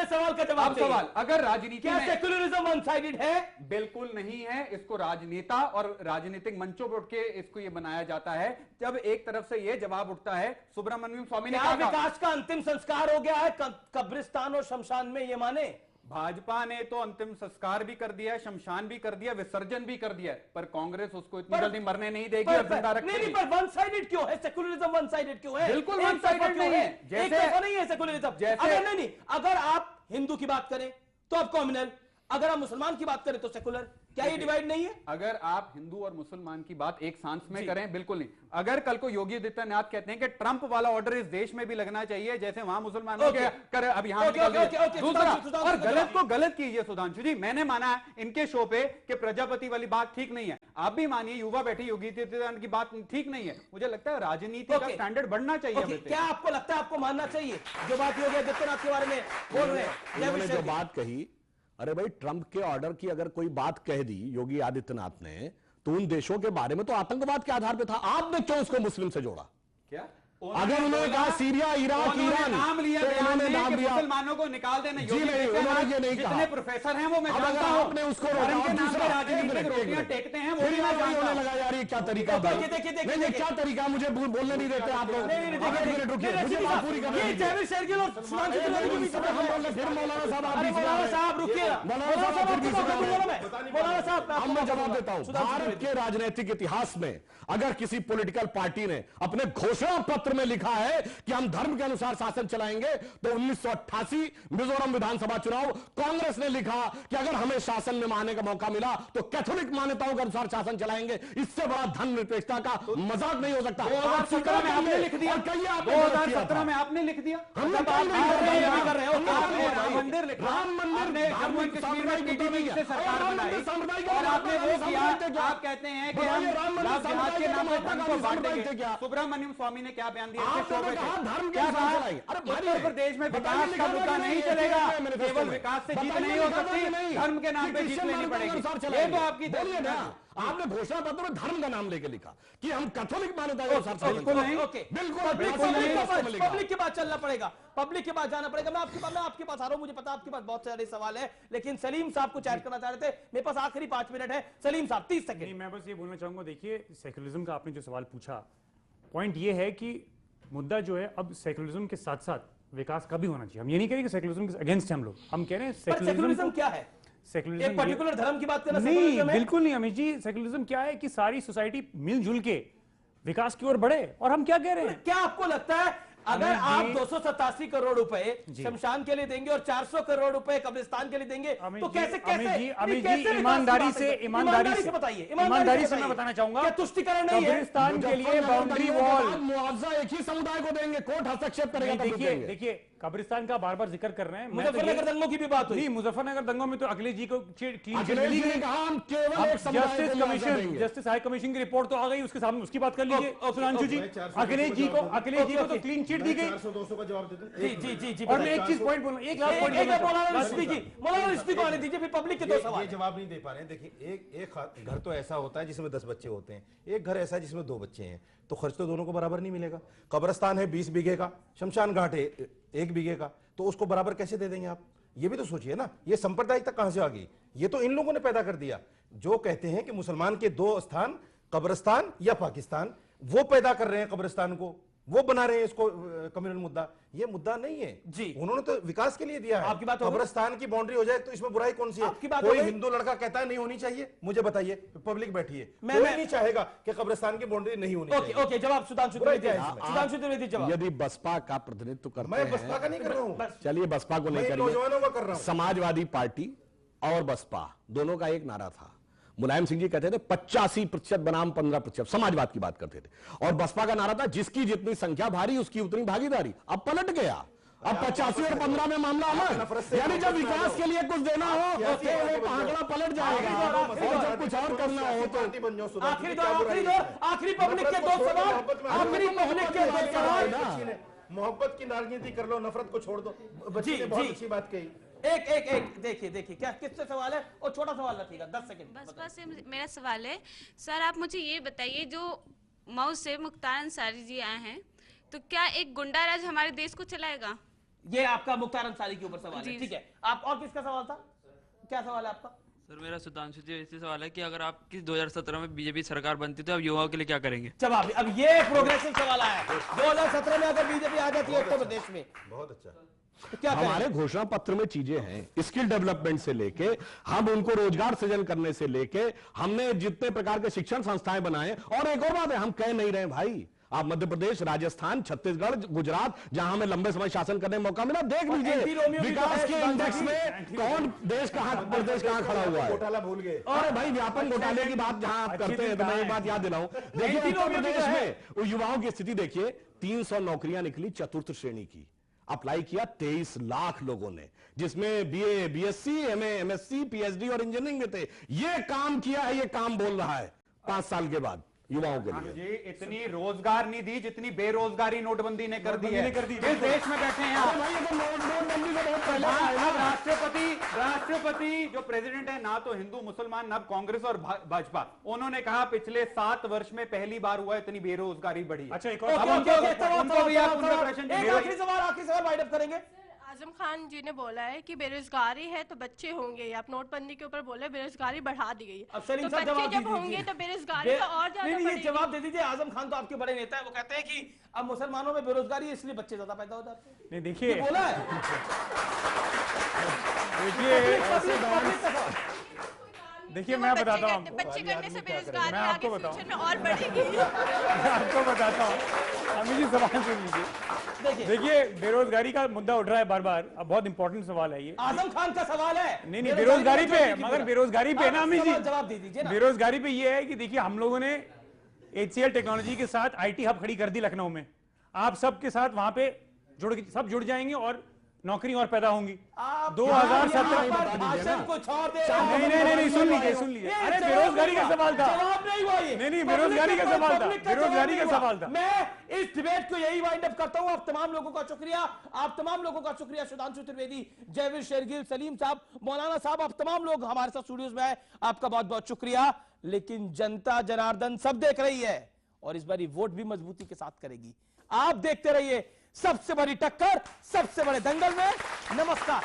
[SPEAKER 1] सवाल का जवाब
[SPEAKER 4] सवाल। अगर राजनीति में
[SPEAKER 1] सेक्युलरिज्म वन साइडेड है?
[SPEAKER 4] बिल्कुल नहीं है। इसको राजनेता और राजनीतिक मंचों पर उठ के इसको ये बनाया जाता है। जब एक तरफ से ये जवाब उठता है, सुब्रमण्यम स्वामी ने कहा
[SPEAKER 1] विकास का अंतिम संस्कार हो गया है कब्रिस्तान और शमशान में, ये माने?
[SPEAKER 4] भाजपा ने तो अंतिम संस्कार भी कर दिया है, शमशान भी कर दिया, विसर्जन भी कर दिया है, पर कांग्रेस उसको इतनी जल्दी मरने नहीं देगी और जिंदा रखेगी।
[SPEAKER 1] नहीं, पर वन साइडेड क्यों है? सेक्युलरिज्म वन साइडेड क्यों है?
[SPEAKER 4] बिल्कुल वन साइडेड नहीं है।
[SPEAKER 1] जैसे नहीं है सेक्युलरिज्म।
[SPEAKER 4] जैसे
[SPEAKER 1] नहीं, अगर आप हिंदू की बात करें तो आप कम्युनल, अगर आप मुसलमान की बात करें तो सेकुलर। क्या ये डिवाइड नहीं है?
[SPEAKER 4] अगर आप हिंदू और मुसलमान की बात एक सांस में करें, बिल्कुल नहीं। अगर कल को योगी आदित्यनाथ कहते हैं कि ट्रंप वाला ऑर्डर इस देश में भी लगना चाहिए, जैसे वहां मुसलमानों के कर अब यहां दूसरा, और गलत को गलत कीजिए सुधांशु जी। मैंने माना इनके शो पे कि प्रजापति वाली बात ठीक नहीं है, आप भी मानिए युवा बैठी योगी आदित्यनाथ की बात ठीक नहीं है। मुझे लगता है राजनीति का स्टैंडर्ड बढ़ना चाहिए।
[SPEAKER 1] क्या आपको लगता है, आपको मानना चाहिए जो बात योगी आदित्यनाथ के बारे में बोल रहे हैं?
[SPEAKER 2] जो बात कही, अरे भाई ट्रंप के ऑर्डर की अगर कोई बात कह दी योगी आदित्यनाथ ने, तो उन देशों के बारे में तो आतंकवाद के आधार पे था। आपने क्यों उसको मुस्लिम से जोड़ा?
[SPEAKER 4] क्या
[SPEAKER 2] अगर उन्होंने कहा सीरिया, इराक, ईरान,
[SPEAKER 4] नाम लिया,
[SPEAKER 2] उन्होंने नाम लिया,
[SPEAKER 4] मुसलमानों को निकाल देना।
[SPEAKER 2] जी नहीं, उन्होंने ये नहीं कहा।
[SPEAKER 4] जितने प्रोफेसर हैं वो मैं जानता हूं,
[SPEAKER 2] आपने उसको
[SPEAKER 4] राजनीतिक रोटियां टेकते हैं, वो भी मैं जानता हूं।
[SPEAKER 2] लगा यार ये क्या तरीका है? देखिए क्या तरीका, मुझे बोलने नहीं देते आप लोग। मुझे बात पूरी करनी है। फिर मौलाना साहब रुकिए, मौलाना साहब अब मैं जवाब देता हूं। भारत के राजनीतिक इतिहास में अगर किसी पॉलिटिकल पार्टी ने अपने घोषणा पत्र में लिखा है कि हम धर्म के अनुसार शासन चलाएंगे, तो 1988 मिजोरम विधानसभा चुनाव कांग्रेस ने लिखा कि अगर हमें शासन में आने का मौका मिला तो कैथोलिक मान्यताओं के अनुसार शासन चलाएंगे। इससे बड़ा धर्मनिरपेक्षता का मजाक नहीं हो सकता।
[SPEAKER 4] 2017 में आपने लिख दिया, 2017 में आपने लिख दिया, राम मंदिर, राम मंदिर जम्मू कश्मीर में टीडीपी से सरकार बनाई और आपने वो किया। आप कहते हैं कि हम जिहाद के नाम पर धर्म को बांट देंगे। सुब्रमण्यम स्वामी ने क्या बयान दिया? उत्तर प्रदेश में विकास का मुद्दा नहीं चलेगा, केवल विकास से जीत नहीं हो सकती, धर्म के नाम पे जीत लेनी पड़ेगी। ये तो आपकी
[SPEAKER 2] बोलिए ना, आपने घोषणा पत्र में धर्म का नाम लेके लिखा कि हम कैथोलिक मान्यता के अनुसार।
[SPEAKER 4] बिल्कुल नहीं,
[SPEAKER 1] बिल्कुल नहीं। पब्लिक के पास चलना पड़ेगा, पब्लिक के पास जाना पड़ेगा। मैं आपके पास आ रहा हूं, मुझे पता आपके पास बहुत सारे सवाल है, लेकिन सलीम साहब कुछ ऐड करना चाह रहे थे। मेरे पास आखिरी 5 मिनट है। सलीम साहब 30 सेकंड।
[SPEAKER 3] मैं बस ये बोलना चाहूंगा, देखिए सेक्युलरिज्म का आपने जो सवाल पूछा, पॉइंट ये है कि मुद्दा जो है अब सेक्युलरिज्म के साथ साथ विकास का भी होना चाहिए। हम ये नहीं कह रहे कि सेक्युलरिज्म के अगेंस्ट हम लोग, हम कह रहे हैं
[SPEAKER 1] सेक्युलरिज्म क्या है?
[SPEAKER 3] सेक्युलरिज्म
[SPEAKER 1] एक पर्टिकुलर धर्म की बात करना
[SPEAKER 3] नहीं, बिल्कुल नहीं अमित जी। सेक्युलरिज्म क्या है कि सारी सोसाइटी मिलजुल के विकास की ओर बढ़े। और हम क्या कह रहे हैं,
[SPEAKER 1] क्या आपको लगता है अगर आप 287 करोड़ रुपए शमशान के लिए देंगे और 400 करोड़ रुपए कब्रिस्तान के लिए देंगे तो कैसे
[SPEAKER 3] ईमानदारी से
[SPEAKER 1] बताइए,
[SPEAKER 3] ईमानदारी से मैं बताना चाहूंगा,
[SPEAKER 1] तुष्टिकरण नहीं है।
[SPEAKER 3] कब्रिस्तान के लिए बाउंड्री वॉल
[SPEAKER 2] मुआवजा एक ही समुदाय को देंगे, कोर्ट हस्तक्षेप करेगा।
[SPEAKER 3] देखिए कब्रिस्तान का बार बार जिक्र कर रहे हैं।
[SPEAKER 1] मुजफ्फरनगर दंगों की भी बात हुई।
[SPEAKER 3] मुजफ्फरनगर दंगों में तो अखिलेश जी को जस्टिस हाई कमीशन की रिपोर्ट तो आ गई, उसके सामने उसकी बात कर लीजिए सुधांशु जी। अखिलेश जी को तो क्लीन चिट दी गई।
[SPEAKER 1] जी।
[SPEAKER 3] और मैं एक चीज पॉइंट बोलूं, एक लास्ट पॉइंट
[SPEAKER 1] मौलाना रिश्ती को आने दीजिए, फिर पब्लिक के दो सवाल।
[SPEAKER 5] जवाब नहीं दे पा रहे हैं। देखिए एक घर तो ऐसा होता है जिसमें 10 बच्चे होते हैं, एक घर ऐसा है जिसमें 2 बच्चे हैं, तो खर्च तो दोनों को बराबर नहीं मिलेगा। कब्रिस्तान है 20 बीघे का, शमशान घाट है 1 बीघे का, तो उसको बराबर कैसे दे देंगे आप? ये भी तो सोचिए ना, ये सांप्रदायिकता कहां से आ गई? ये तो इन लोगों ने पैदा कर दिया जो कहते हैं कि मुसलमान के 2 स्थान कब्रिस्तान या पाकिस्तान, वो पैदा कर रहे हैं कब्रिस्तान को, वो बना रहे हैं इसको कम्युनल मुद्दा। ये मुद्दा नहीं है जी, उन्होंने तो विकास के लिए दिया है।
[SPEAKER 1] आपकी बात
[SPEAKER 5] कब्रिस्तान की बाउंड्री हो जाए तो इसमें बुराई कौन सी है? कोई हिंदू लड़का कहता है नहीं होनी चाहिए, मुझे बताइए, पब्लिक बैठी है, कोई नहीं चाहेगा कि कब्रिस्तान की बाउंड्री नहीं होनी चाहिए।
[SPEAKER 1] ओके, जवाब सुधांशु द्विवेदी। जवाब
[SPEAKER 2] यदि बसपा का प्रतिनिधित्व करते
[SPEAKER 5] मैं बसपा का नहीं कर रहा हूं,
[SPEAKER 2] चलिए बसपा को नहीं करिए,
[SPEAKER 5] नौजवानों का कर रहा हूं।
[SPEAKER 2] समाजवादी पार्टी और बसपा दोनों का एक नारा था। मुलायम सिंह जी कहते थे 85% बनाम 15%, समाजवाद की बात करते थे। और बसपा का नारा था जिसकी जितनी संख्या भारी उसकी उतनी भागीदारी। अब पलट गया, अब 85 और 15 में मामला अलग। यानी जब विकास के लिए कुछ देना हो तो वो आंकड़ा पलट जाएगा, और जब कुछ और करना हो तो
[SPEAKER 1] आखिरी पब्लिक के 2 सवाल। आखिरी पब्लिक के 2 सवाल।
[SPEAKER 5] मोहब्बत की राजनीति कर लो, नफरत को छोड़ दो। बच्ची ने बहुत अच्छी बात कही
[SPEAKER 1] एक देखिए क्या किससे सवाल है, और छोटा सवाल रखिएगा, 10 सेकंड।
[SPEAKER 12] बसपा से मेरा सवाल है सर, आप मुझे ये बताइए, जो मऊ से मुख्तार अंसारी जी आए हैं, तो क्या एक गुंडा राज हमारे देश को चलाएगा?
[SPEAKER 1] ये आपका मुख्तार अंसारी के ऊपर सवाल है, ठीक है। आप और किसका सवाल था, क्या सवाल है आपका?
[SPEAKER 13] सर मेरा सुधांशु जी ऐसे सवाल है कि अगर आपकी 2017 में बीजेपी सरकार बनती तो आप युवाओं के लिए क्या करेंगे?
[SPEAKER 1] जवाब, अब ये प्रोग्रेसिव सवाल आया है, 2017 में अगर बीजेपी आ जाती है उत्तर प्रदेश में,
[SPEAKER 5] बहुत अच्छा,
[SPEAKER 1] तो क्या
[SPEAKER 2] हमारे घोषणा पत्र में चीजें हैं, स्किल डेवलपमेंट से लेके हम उनको रोजगार सृजन करने से लेके हमने जितने प्रकार के शिक्षण संस्थाएं बनाए। और एक और बात है, हम कह नहीं रहे भाई, आप मध्य प्रदेश, राजस्थान, छत्तीसगढ़, गुजरात, जहां हमें लंबे समय शासन करने का मौका मिला, देख लीजिए विकास के इंडेक्स में कौन देश कहां, प्रदेश कहां खड़ा हुआ है।
[SPEAKER 5] घोटाला भूल गए।
[SPEAKER 2] और भाई व्यापक घोटाले की बात जहां आप करते हैं, तो मैं एक बात याद दिलाऊं, देखिए उत्तर प्रदेश में युवाओं की स्थिति देखिए, 300 नौकरियां निकली चतुर्थ श्रेणी की, अप्लाई किया 23 लाख लोगों ने, जिसमें BA, BSc, MA, MSc, PhD और इंजीनियरिंग में थे। ये काम किया है, ये काम बोल रहा है 5 साल के बाद युवाओं के लिए।
[SPEAKER 4] जी इतनी रोजगार नहीं दी जितनी बेरोजगारी नोटबंदी ने कर दी है। जिस देश में बैठे हैं आप,
[SPEAKER 2] नोटबंदी से बहुत पहले
[SPEAKER 4] अब राष्ट्रपति जो प्रेसिडेंट है, ना तो हिंदू मुसलमान, ना कांग्रेस और भाजपा, उन्होंने कहा पिछले 7 वर्ष में पहली बार हुआ इतनी बेरोजगारी बढ़ी।
[SPEAKER 3] अच्छा, एक
[SPEAKER 4] और उनको भी आप उनका प्रश्न,
[SPEAKER 1] आखिरी सवाल वाइड अप करेंगे।
[SPEAKER 14] आजम खान जी ने बोला है कि बेरोजगारी है तो बच्चे होंगे, आप नोटबंदी के ऊपर बोले बेरोजगारी बढ़ा दी गई है,
[SPEAKER 1] अब
[SPEAKER 14] तो बच्चे जब होंगे तो बेरोजगारी तो और ज्यादा
[SPEAKER 1] ये
[SPEAKER 14] बढ़ेगी।
[SPEAKER 1] जवाब दे दीजिए, आजम खान तो आपके बड़े नेता है, वो कहते हैं कि अब मुसलमानों में बेरोजगारी है इसलिए बच्चे ज्यादा पैदा हो जाते हैं।
[SPEAKER 3] नहीं देखिए,
[SPEAKER 1] बोला है,
[SPEAKER 3] देखिए मैं बताता हूँ,
[SPEAKER 14] बच्चे करने से बेरोजगारी
[SPEAKER 3] मैं आपको बताऊँ,
[SPEAKER 14] में और बढ़ेगी।
[SPEAKER 3] मैं आपको बताता हूँ, अमित जी सवाल सुन लीजिए। देखिए बेरोजगारी का मुद्दा उठ रहा है बार बार, अब बहुत इंपॉर्टेंट सवाल है ये।
[SPEAKER 1] आजम खान का सवाल है।
[SPEAKER 3] नहीं बेरोजगारी पे, मगर बेरोजगारी पे ना अमित जी,
[SPEAKER 1] जवाब दे दीजिए ना।
[SPEAKER 3] बेरोजगारी पे ये है कि देखिए हम लोगों ने HCL टेक्नोलॉजी के साथ IT हब खड़ी कर दी लखनऊ में, आप सबके साथ वहां पे सब जुड़ जाएंगे और नौकरी और पैदा होंगी। 2017
[SPEAKER 1] भाषण को छोड़ दे।
[SPEAKER 3] नहीं सुन लीजिए, अरे बेरोजगारी का सवाल था,
[SPEAKER 1] जवाब नहीं हुआ ये।
[SPEAKER 3] नहीं बेरोजगारी का सवाल था, बेरोजगारी का सवाल था।
[SPEAKER 1] मैं इस डिबेट को यही वाइंड अप करता हूं। आप तमाम लोगों का शुक्रिया, आप तमाम लोगों का शुक्रिया, सुधांशु त्रिवेदी, जयवीर शेरगिल, सलीम साहब, मौलाना साहब, आप तमाम लोग हमारे साथ स्टूडियोज में आए, आपका बहुत बहुत शुक्रिया। लेकिन जनता जनार्दन सब देख रही है और इस बार वोट भी मजबूती के साथ करेगी। आप देखते रहिए सबसे बड़ी टक्कर, सबसे बड़े दंगल में। नमस्कार।